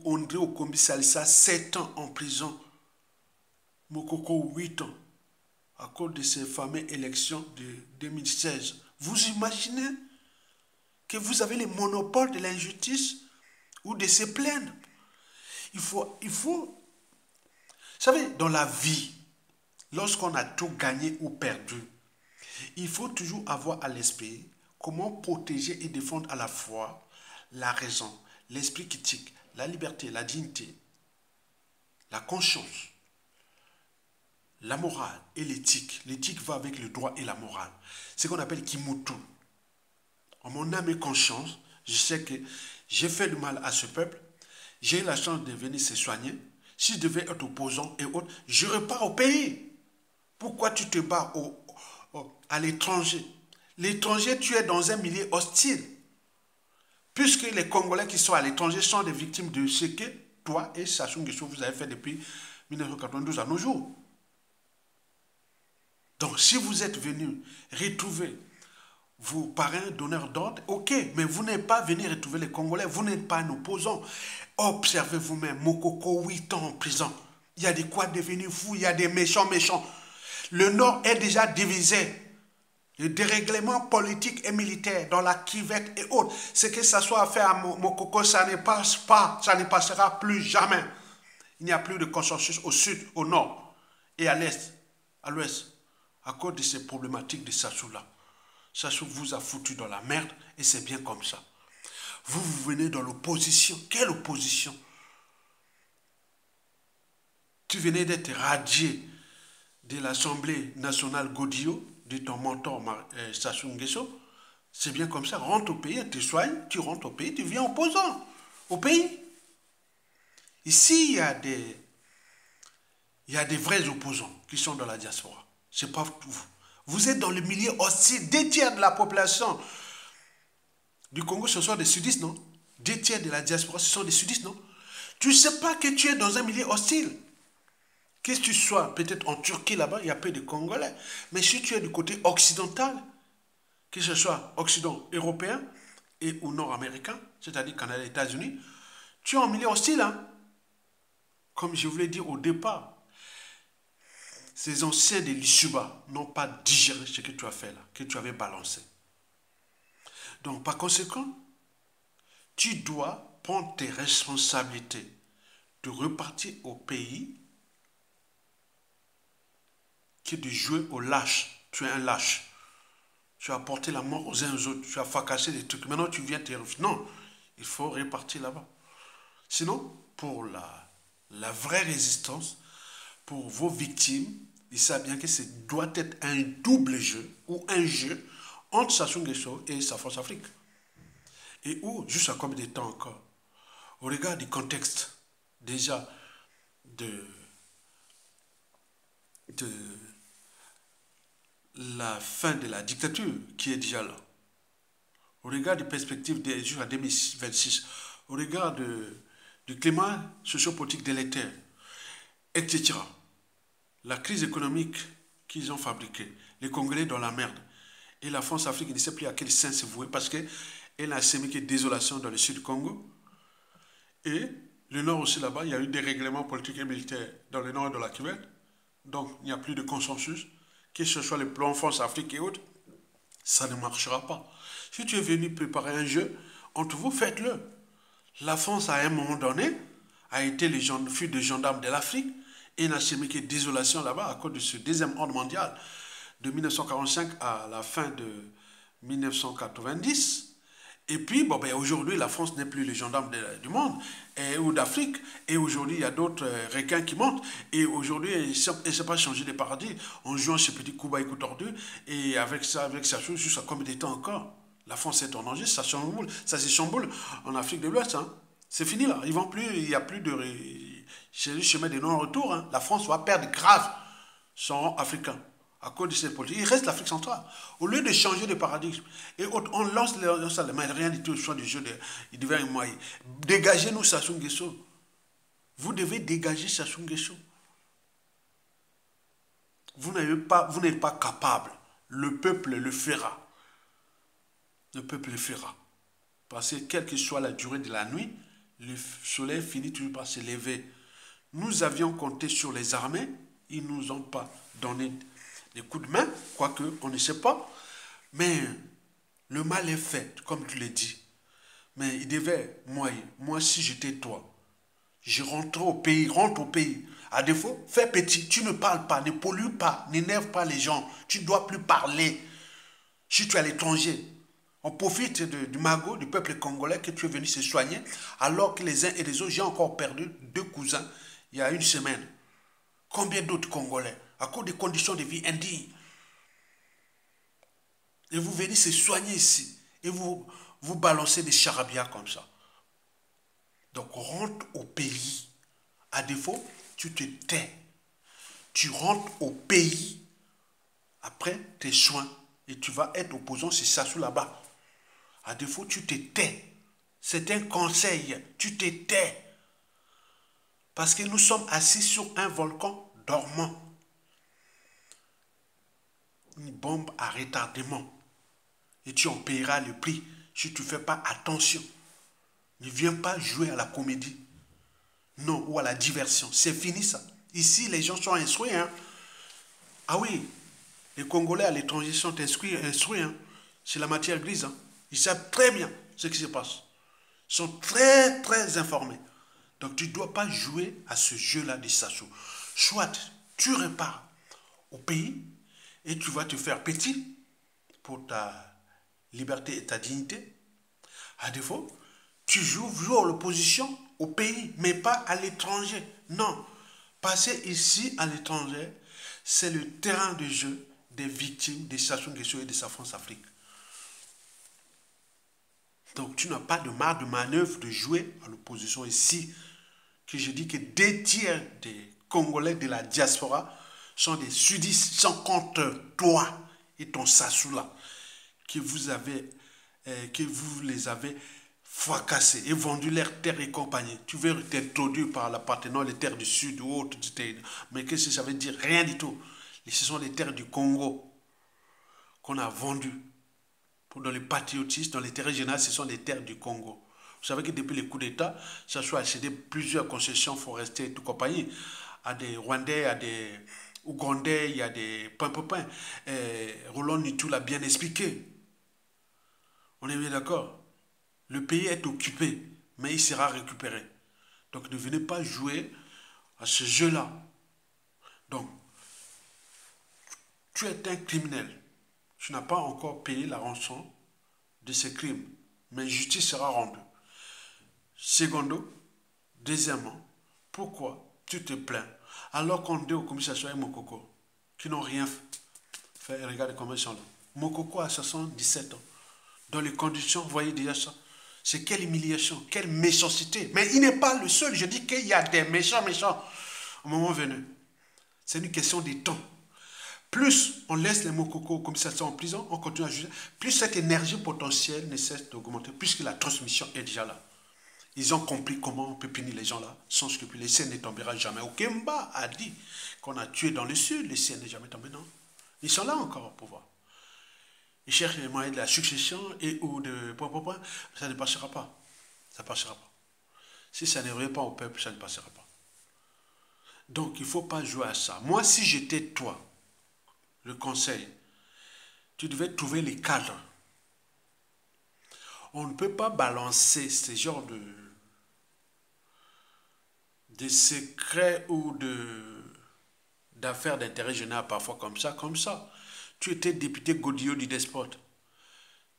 Ondé Okombi Salisa, 7 ans en prison. Mokoko, 8 ans, à cause de ces fameuses élections de 2016. Vous imaginez que vous avez le monopole de l'injustice ou de se plaindre? Vous savez, dans la vie, lorsqu'on a tout gagné ou perdu, il faut toujours avoir à l'esprit comment protéger et défendre à la fois la raison, l'esprit critique, la liberté, la dignité, la conscience, la morale et l'éthique. L'éthique va avec le droit et la morale. C'est ce qu'on appelle Kimutu. En mon âme et conscience, je sais que j'ai fait du mal à ce peuple. J'ai eu la chance de venir se soigner. Si je devais être opposant et autres, je repars au pays. Pourquoi tu te bats à l'étranger? L'étranger, tu es dans un milieu hostile. Puisque les Congolais qui sont à l'étranger sont des victimes de ce que toi et Sassou Nguesso vous avez fait depuis 1992 à nos jours. Donc, si vous êtes venus retrouver vos parrains donneurs d'ordre, ok, mais vous n'êtes pas venu retrouver les Congolais, vous n'êtes pas un opposant. Observez vous-même, Mokoko, 8 ans en prison. Il y a des quoi devenir fous, il y a des méchants. Le Nord est déjà divisé. Le dérèglement politique et militaire dans la Kivette et autres, ce que ça soit fait à Mokoko, ça ne passe pas, ça ne passera plus jamais. Il n'y a plus de consensus au sud, au nord et à l'est, à l'ouest, à cause de ces problématiques de Sassou-là. Sassou vous a foutu dans la merde et c'est bien comme ça. Vous venez dans l'opposition. Quelle opposition? Tu venais d'être radié de l'Assemblée nationale Godillot, de ton mentor Sassou Nguesso. C'est bien comme ça. Rentre au pays, tu soignes, tu rentres au pays, tu viens opposant au pays. Ici, il y a des vrais opposants qui sont dans la diaspora. C'est pas tout. Vous êtes dans le milieu hostile. 2 tiers de la population du Congo, ce sont des sudistes, non? 2 tiers de la diaspora, ce sont des sudistes, non? Tu ne sais pas que tu es dans un milieu hostile. Que tu sois peut-être en Turquie là-bas, il y a peu de Congolais. Mais si tu es du côté occidental, que ce soit occident européen et ou nord-américain, c'est-à-dire Canada et États-Unis, tu es en milieu hostile, hein? Comme je voulais dire au départ, ces anciens de l'Issuba n'ont pas digéré ce que tu as fait là, que tu avais balancé. Donc, par conséquent, tu dois prendre tes responsabilités de repartir au pays que de jouer au lâche. Tu es un lâche. Tu as porté la mort aux uns aux autres. Tu as fracassé des trucs. Maintenant, tu viens te refuser. Non, il faut repartir là-bas. Sinon, pour la vraie résistance, pour vos victimes, ils savent bien que ce doit être un double jeu ou un jeu entre Sassou Nguesso et sa Force Afrique. Et où, juste à combien de temps encore, au regard du contexte déjà de la fin de la dictature qui est déjà là, au regard des perspectives jusqu'à 2026, au regard du climat sociopolitique délétère, etc. La crise économique qu'ils ont fabriquée, les Congolais dans la merde, et la France-Afrique ne sait plus à quel sein se vouer parce qu'elle et n'a sémé que désolation dans le sud du Congo. Et le nord aussi là-bas, il y a eu des règlements politiques et militaires dans le nord de la Kivu. Donc, il n'y a plus de consensus. Que ce soit le plan France, Afrique et autres, ça ne marchera pas. Si tu es venu préparer un jeu, entre vous, faites-le. La France, à un moment donné, a été fut de gendarme de l'Afrique et n'a semé que désolation là-bas à cause de ce deuxième ordre mondial de 1945 à la fin de 1990. Et puis, bon, ben, aujourd'hui, la France n'est plus le gendarme du monde ou d'Afrique. Et aujourd'hui, il y a d'autres requins qui montent. Et aujourd'hui, il ne s'est pas changé de paradis en jouant ce petit coup bas et coup tordu. Et avec ça, chose, jusqu'à combien de temps encore? La France est en danger, ça se chamboule en Afrique de l'Ouest. Hein. C'est fini là. Ils vont plus, il n'y a plus de chemin de non-retour. Hein. La France va perdre grave son rang africain à cause de cette politique. Il reste l'Afrique centrale. Au lieu de changer de paradigme, et on lance les mains, rien du tout, le choix du jeu, il devient un moyen. Dégagez-nous Sassou Nguesso. Vous devez dégager Sassou Nguesso. Vous n'êtes pas capable. Le peuple le fera. Le peuple le fera. Parce que quelle que soit la durée de la nuit, le soleil finit toujours par se lever. Nous avions compté sur les armées, ils ne nous ont pas donné des coups de main, quoique on ne sait pas. Mais le mal est fait, comme tu l'as dit. Mais il devait, moi si j'étais toi, je rentre au pays. À défaut, fais petit, tu ne parles pas, ne pollue pas, n'énerve pas les gens. Tu ne dois plus parler. Si tu es à l'étranger, on profite du magot, du peuple congolais que tu es venu se soigner, alors que les uns et les autres, j'ai encore perdu 2 cousins il y a une semaine. Combien d'autres Congolais, à cause des conditions de vie indignes? Et vous venez se soigner ici, et vous balancez des charabia comme ça. Donc rentre au pays. À défaut, tu te tais. Tu rentres au pays après tes soins et tu vas être opposant si ça sous là-bas. À défaut, tu te tais. C'est un conseil. Tu te tais. Parce que nous sommes assis sur un volcan dormant. Une bombe à retardement. Et tu en payeras le prix si tu ne fais pas attention. Ne viens pas jouer à la comédie. Non, ou à la diversion. C'est fini ça. Ici, les gens sont instruits. Hein. Ah oui, les Congolais à l'étranger sont instruits hein. C'est la matière grise. Hein. Ils savent très bien ce qui se passe. Ils sont très, très informés. Donc, tu ne dois pas jouer à ce jeu-là de Sassou. Soit tu repars au pays et tu vas te faire petit pour ta liberté et ta dignité. À défaut, tu joues à l'opposition au pays, mais pas à l'étranger. Non. Passer ici à l'étranger, c'est le terrain de jeu des victimes de Sassou Nguesso et de sa France-Afrique. Donc tu n'as pas de marge de manœuvre de jouer à l'opposition ici. Que je dis que 2 tiers des Congolais de la diaspora sont des sudistes, sont contre toi et ton Sassou là, que vous les avez fracassés et vendu leurs terres et compagnie. Tu veux t'introduire par l'appartenant les terres du sud ou autres, mais qu'est-ce que ça veut dire? Rien du tout. Ce sont les terres du Congo qu'on a vendues. Dans les patriotistes, dans les terres régionales, ce sont des terres du Congo. Vous savez que depuis le coup d'État, ça soit accédé plusieurs concessions forestières et tout compagnie, à des Rwandais, à des Ougandais, il y a des pain. Roland Nitou l'a bien expliqué. On est bien d'accord. Le pays est occupé, mais il sera récupéré. Donc ne venez pas jouer à ce jeu-là. Donc, tu es un criminel. Tu n'as pas encore payé la rançon de ces crimes, mais justice sera rendue. Secondo, deuxièmement, pourquoi tu te plains alors qu'on dit aux commissaires et Mokoko qui n'ont rien fait, regarde comment ils sont là. Mokoko a 77 ans. Dans les conditions, vous voyez déjà ça. C'est quelle humiliation, quelle méchanceté. Mais il n'est pas le seul. Je dis qu'il y a des méchants au moment venu. C'est une question de temps. Plus on laisse les Mokoko comme ça en prison, on continue à juger, plus cette énergie potentielle ne cesse d'augmenter, puisque la transmission est déjà là. Ils ont compris comment on peut punir les gens là, sans scrupule. Le ciel ne tombera jamais. Okemba a dit qu'on a tué dans le sud, le ciel n'est jamais tombé, non. Ils sont là encore au pouvoir. Ils cherchent les moyens de la succession et ou de... Ça ne passera pas. Ça ne passera pas. Si ça ne revient pas au peuple, ça ne passera pas. Donc, il ne faut pas jouer à ça. Moi, si j'étais toi, le conseil, tu devais trouver les cadres. On ne peut pas balancer ces genres de secrets ou d'affaires d'intérêt général parfois comme ça, comme ça. Tu étais député Godillot du Despote.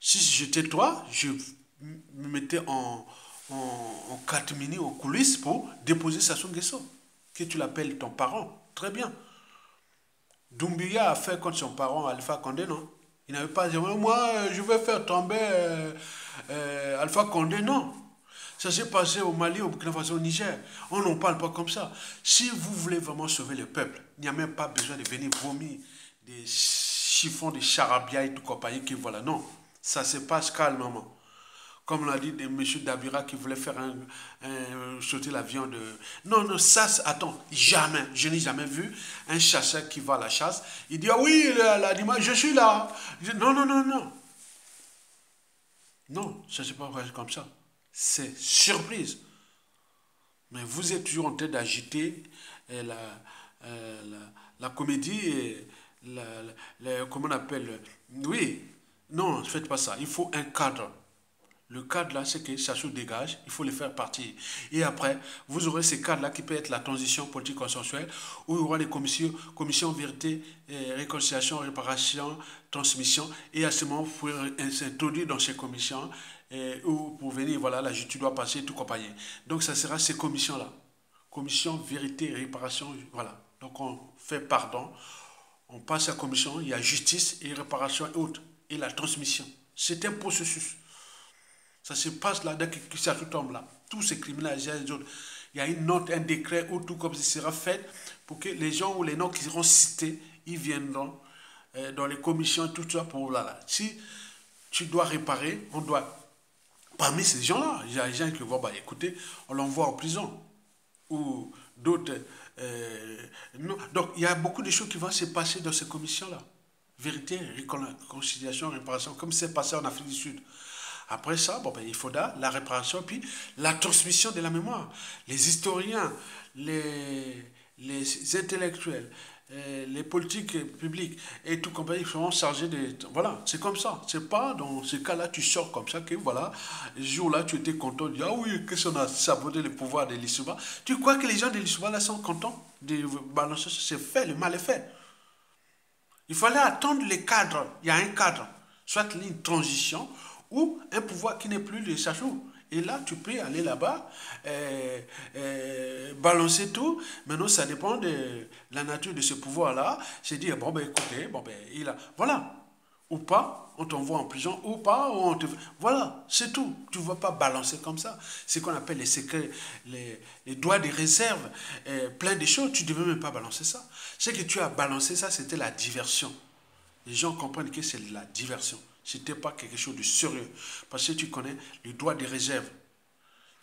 Si j'étais toi, je me mettais en catimini, en coulisses pour déposer Sassou Nguesso, que tu l'appelles ton parent. Très bien. Doumbouya a fait contre son parent Alpha Condé, non? Il n'avait pas dit, moi, je vais faire tomber Alpha Condé, non. Ça s'est passé au Mali, au Burkina Faso, au Niger. On n'en parle pas comme ça. Si vous voulez vraiment sauver le peuple, il n'y a même pas besoin de venir vomir des chiffons, des charabia et tout compagnie qui voilà. Non, ça se passe calmement. Comme l'a dit M. Dabira qui voulait faire sauter l'avion de... Non, non, ça, attends, jamais, je n'ai jamais vu un chasseur qui va à la chasse. Il dit, ah oui, l'animal, je suis là. Non, non, non, non. Non, ça ne s'est pas passé comme ça. C'est surprise. Mais vous êtes toujours en train d'agiter la comédie et comment on appelle... Oui, non, ne faites pas ça. Il faut un cadre. Le cadre là, c'est que ça se dégage, il faut le faire partir. Et après, vous aurez ces cadres là qui peut être la transition politique consensuelle, où il y aura les commissions vérité, réconciliation, réparation, transmission. Et à ce moment, vous pouvez s'introduire dans ces commissions, où pour venir, voilà, la justice doit passer, tout compagnie. Donc ça sera ces commissions-là. Commission vérité, réparation, voilà. Donc on fait pardon, on passe à la commission, il y a justice et réparation et autres. Et la transmission. C'est un processus. Ça se passe là, dès que ça tombe là. Tous ces criminels, les autres. Il y a une note, un décret ou tout comme ça sera fait pour que les gens ou les noms qui seront cités, ils viendront dans les commissions, tout ça pour là. Si tu dois réparer, on doit. Parmi ces gens-là, il y a des gens qui vont, bah écoutez, on l'envoie en prison. Ou d'autres. Non. Donc il y a beaucoup de choses qui vont se passer dans ces commissions-là. Vérité, réconciliation, réparation, comme c'est passé en Afrique du Sud. Après ça, bon, ben, il faudra la réparation, puis la transmission de la mémoire. Les historiens, les intellectuels, les politiques publiques et tout compagnie seront chargés de... Voilà, c'est comme ça. C'est pas dans ce cas-là, tu sors comme ça, que voilà, ce jour-là, tu étais content de dire, ah oui, qu'est-ce qu'on a saboté le pouvoir de l'Issouba. Tu crois que les gens de l'Issouba, là, sont contents de balancer? C'est fait, le mal est fait. Il fallait attendre les cadres. Il y a un cadre, soit une transition, ou un pouvoir qui n'est plus de Sachou. Et là, tu peux aller là-bas, balancer tout. Maintenant, ça dépend de la nature de ce pouvoir-là. C'est dire, bon, ben écoutez, bon, ben, il a... Voilà. Ou pas, on t'envoie en prison, ou pas, ou on te... Voilà, c'est tout. Tu ne vas pas balancer comme ça. C'est ce qu'on appelle les secrets, les droits de réserve, plein de choses. Tu ne devais même pas balancer ça. Ce que tu as balancé, ça, c'était la diversion. Les gens comprennent que c'est de la diversion. Ce n'était pas quelque chose de sérieux. Parce que tu connais le droit de réserve.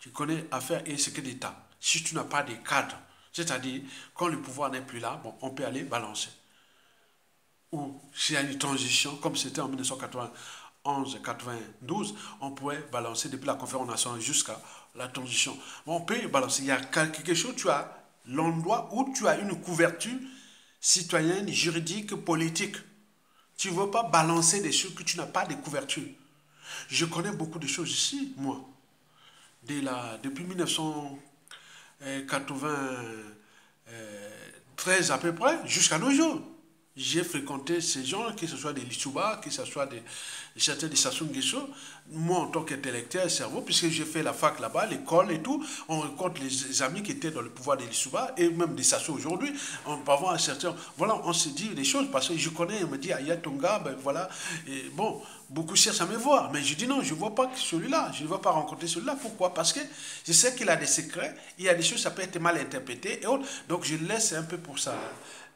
Tu connais affaire et secret d'État. Si tu n'as pas de cadre, c'est-à-dire, quand le pouvoir n'est plus là, bon, on peut aller balancer. Ou s'il y a une transition, comme c'était en 1991-92, on pourrait balancer depuis la conférence nationale jusqu'à la transition. Bon, on peut balancer. Il y a quelque chose, tu as l'endroit où tu as une couverture citoyenne, juridique, politique. Tu ne veux pas balancer des choses que tu n'as pas de couverture. Je connais beaucoup de choses ici, moi. Depuis 1993 à peu près, jusqu'à nos jours. J'ai fréquenté ces gens, que ce soit des Lissouba, que ce soit certains de Sassou Nguesso. Moi, en tant qu'intellectuel, cerveau, puisque j'ai fait la fac là-bas, l'école et tout, on rencontre les amis qui étaient dans le pouvoir des Lissouba et même des Sassou aujourd'hui. On peut avoir un certain... Voilà, on se dit des choses parce que je connais, on me dit, Aya Tonga, ben voilà. Et bon, beaucoup cherchent à me voir. Mais je dis non, je ne vois pas celui-là. Je ne vais pas rencontrer celui-là. Pourquoi? Parce que je sais qu'il a des secrets. Il y a des choses, ça peut être mal interprété et autres. Donc, je laisse un peu pour sa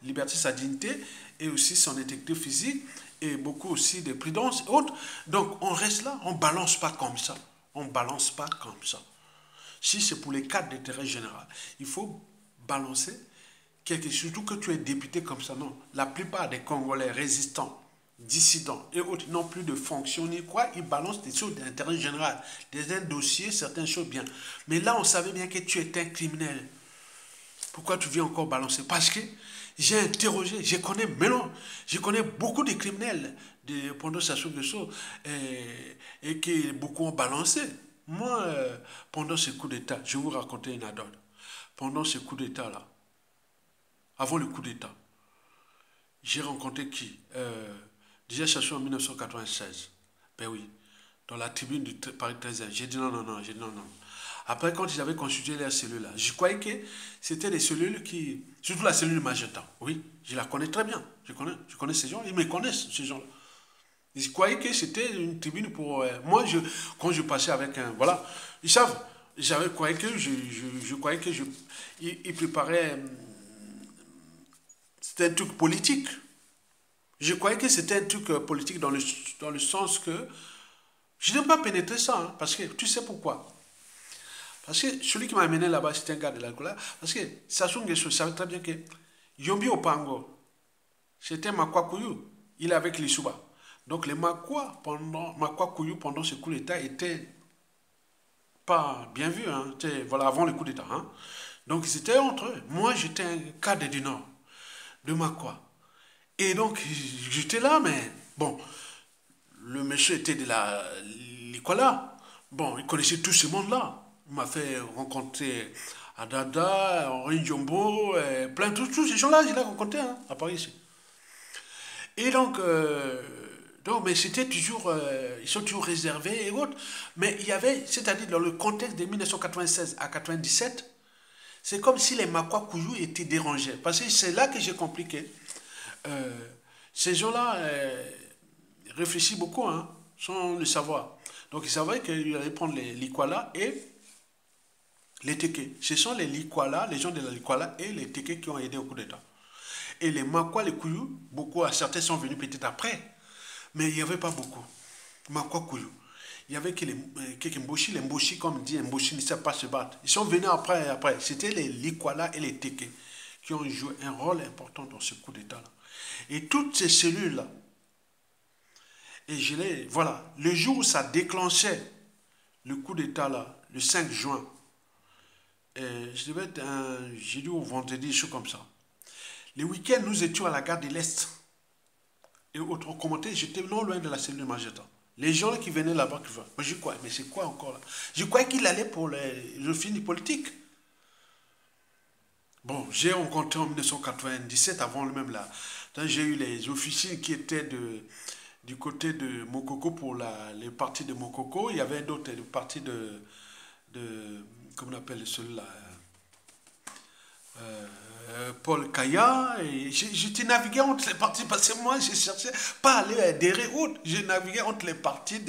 liberté, sa dignité et aussi son intégrité physique et beaucoup aussi de prudence et autres. Donc on reste là, on ne balance pas comme ça. On ne balance pas comme ça. Si c'est pour les cadres d'intérêt général, il faut balancer quelque chose, surtout que tu es député comme ça. Non, la plupart des Congolais résistants dissidents et autres n'ont plus de fonction ni quoi, ils balancent des choses d'intérêt général, un dossier, certaines choses bien. Mais là, on savait bien que tu étais un criminel. Pourquoi tu viens encore balancer? Parce que j'ai interrogé, je connais beaucoup de criminels pendant sa chose de choses et que beaucoup ont balancé. Moi, pendant ce coup d'État, je vais vous raconter une anecdote. Pendant ce coup d'État-là, avant le coup d'État, j'ai rencontré qui déjà cherché en 1996. Ben oui, dans la tribune du Paris 13e. J'ai dit non, non, non, j'ai dit non, non. Après, quand ils avaient constitué les cellules-là, je croyais que c'était des cellules qui... Surtout la cellule Magenta. Oui, je la connais très bien. Je connais ces gens, ils me connaissent, ces gens-là. Je croyais que c'était une tribune pour... moi, quand je passais avec un... Voilà, ils savent. J'avais croyé que je croyais que ils préparaient... c'était un truc politique. Je croyais que c'était un truc politique dans le sens que... Je n'ai pas pénétré ça, hein, parce que tu sais pourquoi. Parce que celui qui m'a amené là-bas, c'était un gars de l'alcool. Parce que Sassou Nguesso savait très bien que Yombi Opango, c'était Makwa Kouyou. Il est avec les Souba. Donc les Makwa Kouyou, pendant ce coup d'État, étaient pas bien vus. Hein, voilà, avant le coup d'État. Hein. Donc c'était entre eux. Moi, j'étais un cadre du Nord, de Makwa. Et donc, j'étais là, mais bon, le monsieur était de l'école. Bon, il connaissait tout ce monde-là. Il m'a fait rencontrer Adada, Henri Jumbo, plein de tous ces gens-là, je l'ai rencontré hein, à Paris ici. Et donc mais c'était toujours, ils sont toujours réservés et autres. Mais il y avait, c'est-à-dire dans le contexte de 1996 à 97, c'est comme si les Makwa Kouyou étaient dérangés. Parce que c'est là que j'ai compris que euh, ces gens-là réfléchissent beaucoup, hein, sans le savoir. Donc ils savaient qu'ils allaient prendre les Likwala et les Téké. Ce sont les Likwala, les gens de la Likwala et les Téké qui ont aidé au coup d'État. Et les Makwa, les Kouyou, beaucoup, certains sont venus peut-être après, mais il n'y avait pas beaucoup. Makwa Kouyou. Il y avait que les Mboshi, comme dit, Mboshi ne sait pas se battre. Ils sont venus après. C'était les Likwala et les Téké qui ont joué un rôle important dans ce coup d'État-là. Et toutes ces cellules-là, et voilà, le jour où ça déclenchait le coup d'État, là, le 5 juin, je devais être un jeudi ou vendredi, chose comme ça. Les week-ends, nous étions à la gare de l'Est. Et autre commentaire, j'étais non loin de la cellule de Magenta. Les gens qui venaient là-bas, je crois, mais c'est quoi encore là? Je croyais qu'il allait pour le film politique. Bon, j'ai rencontré en 1997, avant le même là. J'ai eu les officiers qui étaient du côté de Mokoko pour les partis de Mokoko. Il y avait d'autres partis comment on appelle celui-là Paul Kaya, et j'étais navigué entre les parties parce que moi je cherchais pas à aller adhérer autre, j'ai navigué entre les parties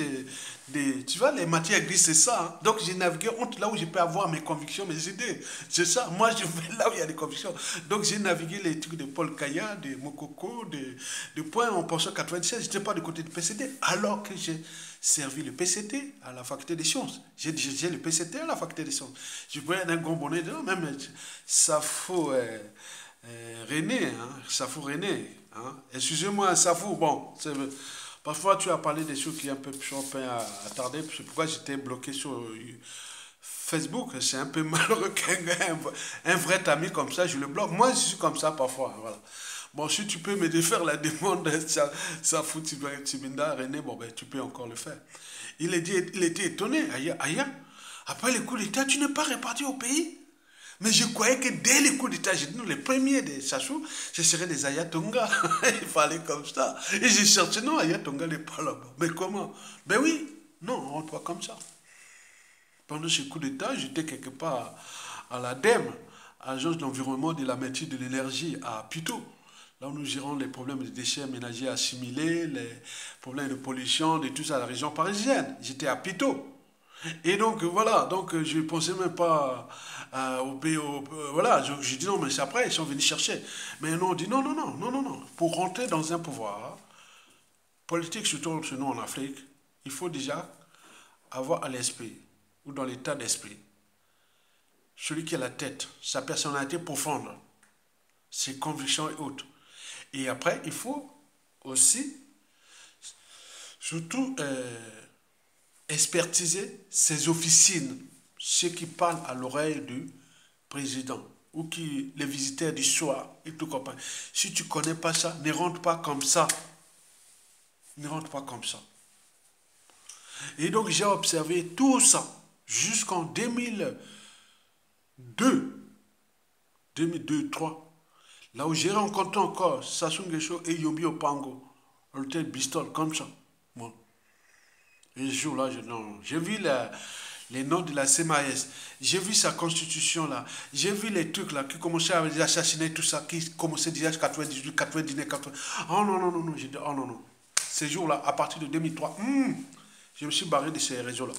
tu vois, les matières grises, c'est ça. Hein. Donc j'ai navigué entre là où je peux avoir mes convictions, mes idées, c'est ça. Moi je vais là où il y a des convictions. Donc j'ai navigué les trucs de Paul Kaya, de Mokoko, de Point en pensant 96, j'étais pas du côté du PCD, alors que j'ai servi le PCT à la faculté des sciences. J'ai le PCT à la faculté des sciences. Je pouvais être un gombonnet dedans, même Safo René, hein, Safo René. Hein. Excusez-moi, Safo, bon, parfois tu as parlé des choses qui un peu à tarder, c'est pourquoi j'étais bloqué sur Facebook. C'est un peu malheureux qu'un vrai ami comme ça, je le bloque. Moi, je suis comme ça parfois, voilà. Bon, si tu peux me défaire la demande, ça fout Tibinda, René, bon, ben, tu peux encore le faire. Il était étonné, aïe, après les coups d'État, tu n'es pas réparti au pays. Mais je croyais que dès les coups d'État, j'ai dit, nous, les premiers des Sassou, ce seraient des Ayatonga. Il fallait comme ça. Et j'ai cherché, non, Ayatonga n'est pas là-bas. Mais comment? Ben oui, non, on doit comme ça. Pendant ce coup d'État, j'étais quelque part à l'ADEME, Agence de l'environnement, de la maîtrise de l'énergie, à Puteaux. Là où nous gérons les problèmes de déchets ménagers assimilés, les problèmes de pollution, de tout ça, à la région parisienne. J'étais à Puteaux. Et donc, voilà, donc je ne pensais même pas au pays. Voilà, j'ai dit non, mais c'est après, ils sont venus chercher. Mais non, on dit non, non, non, non, non, non. Pour rentrer dans un pouvoir politique, surtout chez nous en Afrique, il faut déjà avoir à l'esprit, ou dans l'état d'esprit, celui qui a la tête, sa personnalité profonde, ses convictions et autres. Et après, il faut aussi Surtout, expertiser ces officines, ceux qui parlent à l'oreille du président ou qui les visiteurs du soir et tout compagnie. Si tu ne connais pas ça, ne rentre pas comme ça. Ne rentre pas comme ça. Et donc j'ai observé tout ça jusqu'en 2002, 2002-2003, là où j'ai rencontré encore Sassou Nguesso et Yombi Opango, à l'hôtel Bristol, comme ça. Bon. Et ce jour-là, j'ai vu les noms de la CMAS, j'ai vu sa constitution là, j'ai vu les trucs là qui commençaient à les assassiner, tout ça, qui commençaient déjà 98, 99, 80. Oh non, non, non, non, j'ai dit, oh non, non. Ces jours-là, à partir de 2003, je me suis barré de ces réseaux-là.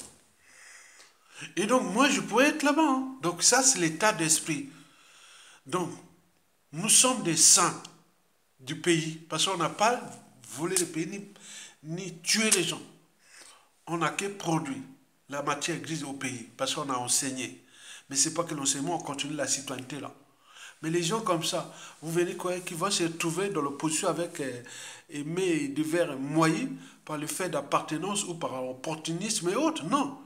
Et donc, moi, je pourrais être là-bas. Hein. Donc, ça, c'est l'état d'esprit. Donc, nous sommes des saints du pays, parce qu'on n'a pas volé le pays, ni tué les gens. On n'a que produit la matière grise au pays, parce qu'on a enseigné. Mais ce n'est pas que l'enseignement, on continue la citoyenneté là. Mais les gens comme ça, vous venez quoi, qui vont se retrouver dans l'opposition avec aimer divers moyens par le fait d'appartenance ou par opportunisme et autres. Non.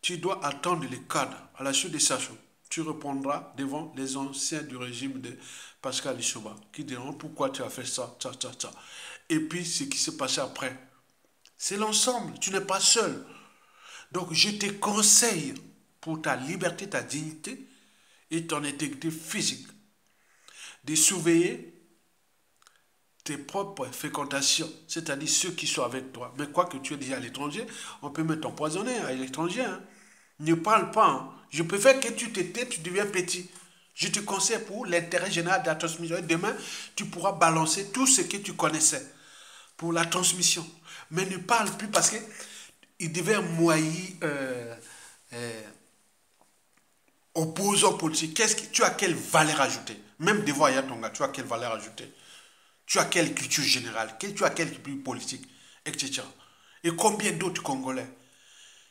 Tu dois attendre les cadres à la suite des sanctions. Tu répondras devant les anciens du régime de Pascal Lissouba qui diront pourquoi tu as fait ça, ça, ça, ça. Et puis ce qui s'est passé après. C'est l'ensemble. Tu n'es pas seul. Donc je te conseille pour ta liberté, ta dignité et ton intégrité physique de surveiller tes propres fréquentations, c'est-à-dire ceux qui sont avec toi. Mais quoi que tu es déjà à l'étranger, on peut même t'empoisonner à l'étranger. Hein. Ne parle pas. Hein. Je préfère que tu t'étais, tu deviens petit. Je te conseille pour l'intérêt général de la transmission. Et demain, tu pourras balancer tout ce que tu connaissais pour la transmission. Mais ne parle plus parce que il devient moyen opposant politique. Tu as quelle valeur ajoutée? Même des voyages, ton gars, tu as quelle valeur ajoutée? Tu as quelle culture générale? Tu as quelle culture politique? Etc. Et combien d'autres Congolais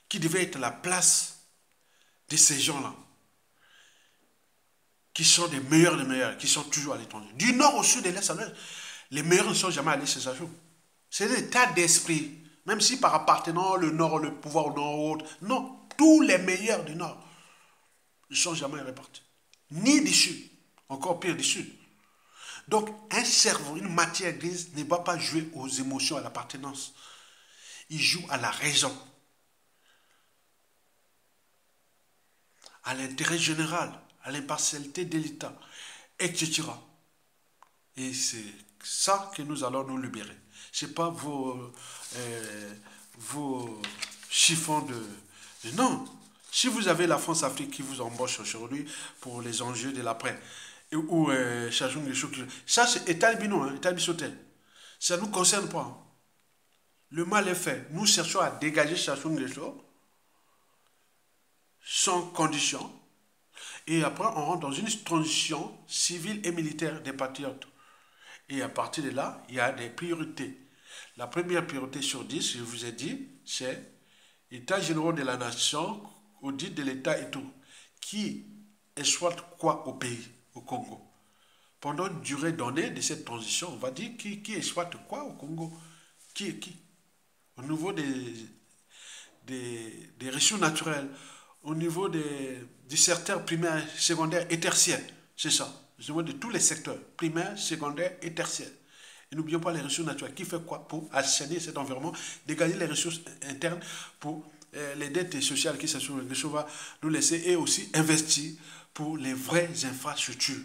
qui devaient être à la place de ces gens-là, qui sont des meilleurs, qui sont toujours à l'étranger. Du nord au sud, de l'est à l'ouest, les meilleurs ne sont jamais allés chez Sassou. C'est l'état d'esprit. Même si par appartenance, le nord, le pouvoir au nord ou autre. Non, tous les meilleurs du nord ne sont jamais répartis. Ni du sud, encore pire du sud. Donc, un cerveau, une matière grise ne va pas jouer aux émotions, à l'appartenance. Il joue à la raison, à l'intérêt général, à l'impartialité de l'État, etc. Et c'est ça que nous allons nous libérer. Ce n'est pas vos chiffons de... Non. Si vous avez la France-Afrique qui vous embauche aujourd'hui pour les enjeux de l'après, ou Sassou Nguesso, ça c'est État albino, hein, État bisotel. Ça ne nous concerne pas. Hein. Le mal est fait. Nous cherchons à dégager Sassou Nguesso sans condition. Et après, on rentre dans une transition civile et militaire des patriotes. Et à partir de là, il y a des priorités. La première priorité sur 10, je vous ai dit, c'est État général de la nation, audit de l'État et tout. Qui exploite quoi au pays, au Congo? Pendant une durée donnée de cette transition, on va dire qui exploite quoi au Congo? Qui? Au niveau des ressources naturelles, au niveau du secteur primaire, secondaire et tertiaire. C'est ça. Au niveau de tous les secteurs, primaire, secondaire et tertiaire. Et n'oublions pas les ressources naturelles. Qui fait quoi pour assainir cet environnement, dégager les ressources internes pour les dettes sociales qui se va nous laisser et aussi investir pour les vraies infrastructures.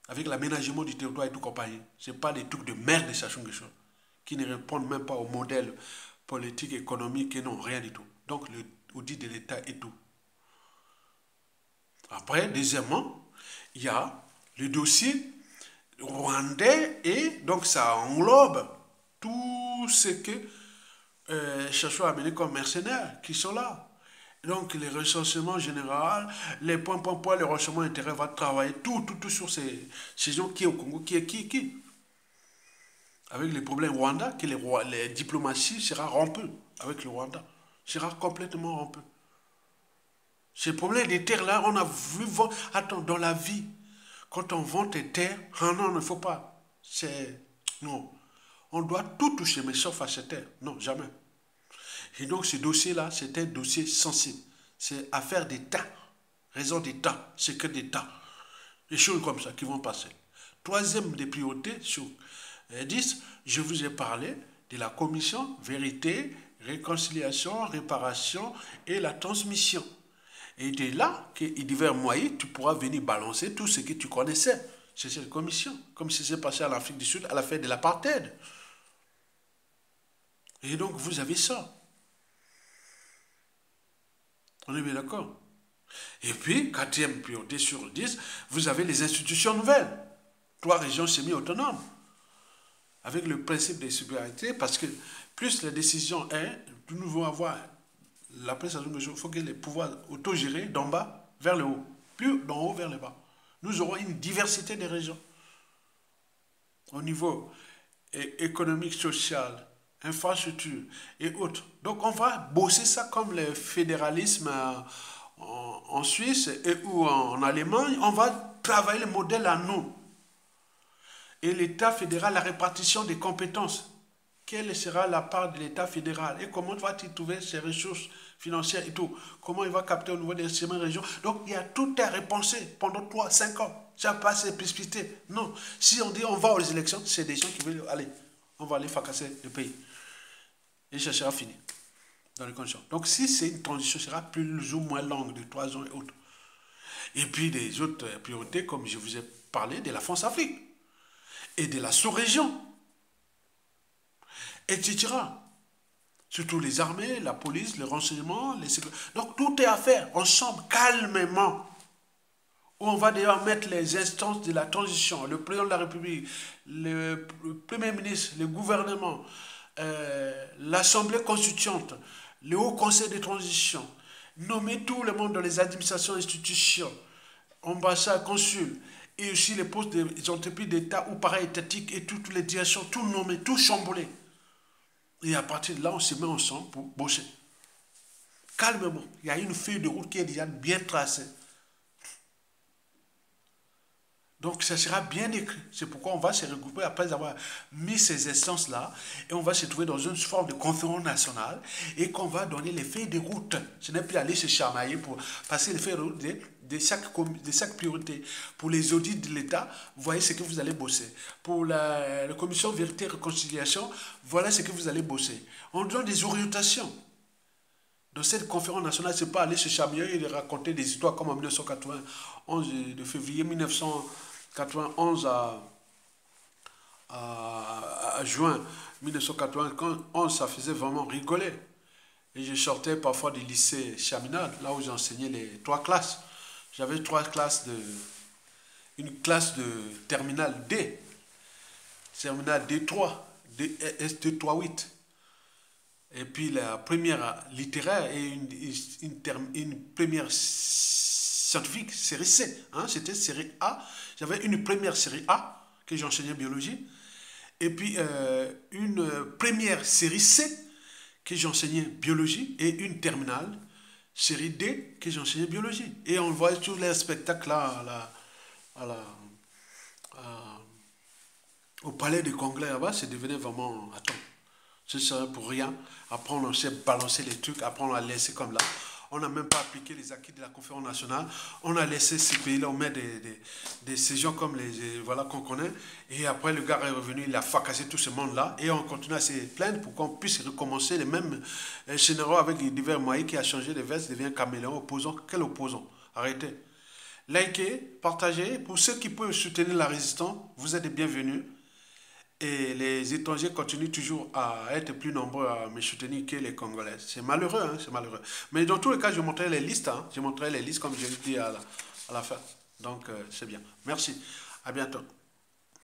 Avec l'aménagement du territoire et tout compagnie. Ce n'est pas des trucs de merde de Sassou Nguesso qui ne répondent même pas au modèle politique, économique et non, rien du tout. Donc, l'audit de l'État et tout. Après, deuxièmement, il y a le dossier rwandais et donc ça englobe tout ce que Sassou a amené comme mercenaires qui sont là. Donc, les recensements généraux, les points, les recensements intérêts va travailler tout sur ces gens qui est au Congo, qui est qui. Avec les problèmes Rwanda, que les diplomaties sera rompue avec le Rwanda. Sera complètement rompue. Ces problèmes des terres-là, on a vu, attends, dans la vie, quand on vend tes terres, ah non, il ne faut pas. Non. On doit tout toucher, mais sauf à cette terre. Non, jamais. Et donc ce dossier-là, c'est un dossier sensible. C'est affaire d'État, raison d'État, secret d'État. Des choses comme ça qui vont passer. Troisième des priorités sur 10, je vous ai parlé de la commission vérité, réconciliation, réparation et la transmission. Et de là, qu'il divers moyens, tu pourras venir balancer tout ce que tu connaissais. C'est cette commission, comme ce qui s'est passé en Afrique du Sud à la fin de l'apartheid. Et donc, vous avez ça. On est bien d'accord. Et puis, quatrième priorité sur 10, vous avez les institutions nouvelles. 3 régions semi-autonomes. Avec le principe de subsidiarité, parce que plus les décisions nous devons avoir la prestation de mesure, il faut que les pouvoirs autogérés d'en bas vers le haut, plus d'en haut vers le bas. Nous aurons une diversité des régions. Au niveau économique, social, infrastructure et autres. Donc on va bosser ça comme le fédéralisme en Suisse ou en Allemagne. On va travailler le modèle à nous. Et l'État fédéral, la répartition des compétences. Quelle sera la part de l'État fédéral? Et comment va-t-il trouver ses ressources financières et tout? Comment il va capter au niveau des régions? Donc il y a tout à repenser pendant 3-5 ans. Ça n'a pas assez précipité. Non. Si on dit on va aux élections, c'est des gens qui veulent aller. On va aller fracasser le pays. Et ça sera fini. Dans les conditions. Donc si c'est une transition, ça sera plus ou moins longue, de 3 ans et autres. Et puis des autres priorités, comme je vous ai parlé, de la France-Afrique. Et de la sous-région. Etc. Surtout les armées, la police, le renseignement, les sécurités. Donc tout est à faire ensemble, calmement. Où on va d'ailleurs mettre les instances de la transition, le président de la République, le Premier ministre, le gouvernement, l'Assemblée constituante, le Haut Conseil de transition, nommer tout le monde dans les administrations, institutions, ambassades, consuls, et aussi les postes des entreprises d'État ou para-étatiques et toutes les directions, tout nommer, tout chambouler. Et à partir de là, on se met ensemble pour bosser. Calmement. Il y a une feuille de route qui est déjà bien tracée. Donc, ça sera bien écrit. C'est pourquoi on va se regrouper après avoir mis ces instances-là et on va se trouver dans une forme de conférence nationale et qu'on va donner les feuilles de route. Ce n'est plus aller se chamailler pour passer les feuilles de route de chaque priorité. Pour les audits de l'État, vous voyez ce que vous allez bosser. Pour la commission vérité et réconciliation, voilà ce que vous allez bosser. On donne des orientations. Dans cette conférence nationale, ce n'est pas aller se chamailler et raconter des histoires comme en 1991, de février 1991 à juin 1991, ça faisait vraiment rigoler. Et je sortais parfois du lycée Chaminade, là où j'enseignais les 3 classes. J'avais 3 classes une classe de terminale D, terminale D3, S238. Et puis la première littéraire et une première scientifique, série C. Hein, c'était série A. J'avais une première série A, que j'enseignais biologie. Et puis une première série C, que j'enseignais biologie. Et une terminale, série D, que j'enseignais biologie. Et on voit tous les spectacles là, au palais des congrès là-bas, c'est devenu vraiment... Attends. Ce serait pour rien. Après, on sait balancer les trucs. Après, on a laissé comme là. On n'a même pas appliqué les acquis de la conférence nationale. On a laissé ces pays-là, on met des séjours comme voilà qu'on connaît. Et après, le gars est revenu, il a fracassé tout ce monde-là. Et on continue à se plaindre pour qu'on puisse recommencer les mêmes scénarios avec les divers moyens qui a changé de veste, devient caméléon, opposant. Quel opposant? Arrêtez. Likez, partagez. Pour ceux qui peuvent soutenir la résistance, vous êtes les bienvenus. Et les étrangers continuent toujours à être plus nombreux à me soutenir que les Congolais. C'est malheureux, hein, c'est malheureux. Mais dans tous les cas, je montrerai les listes. Hein, je montrerai les listes comme je l'ai dit à la fin. Donc, c'est bien. Merci. À bientôt.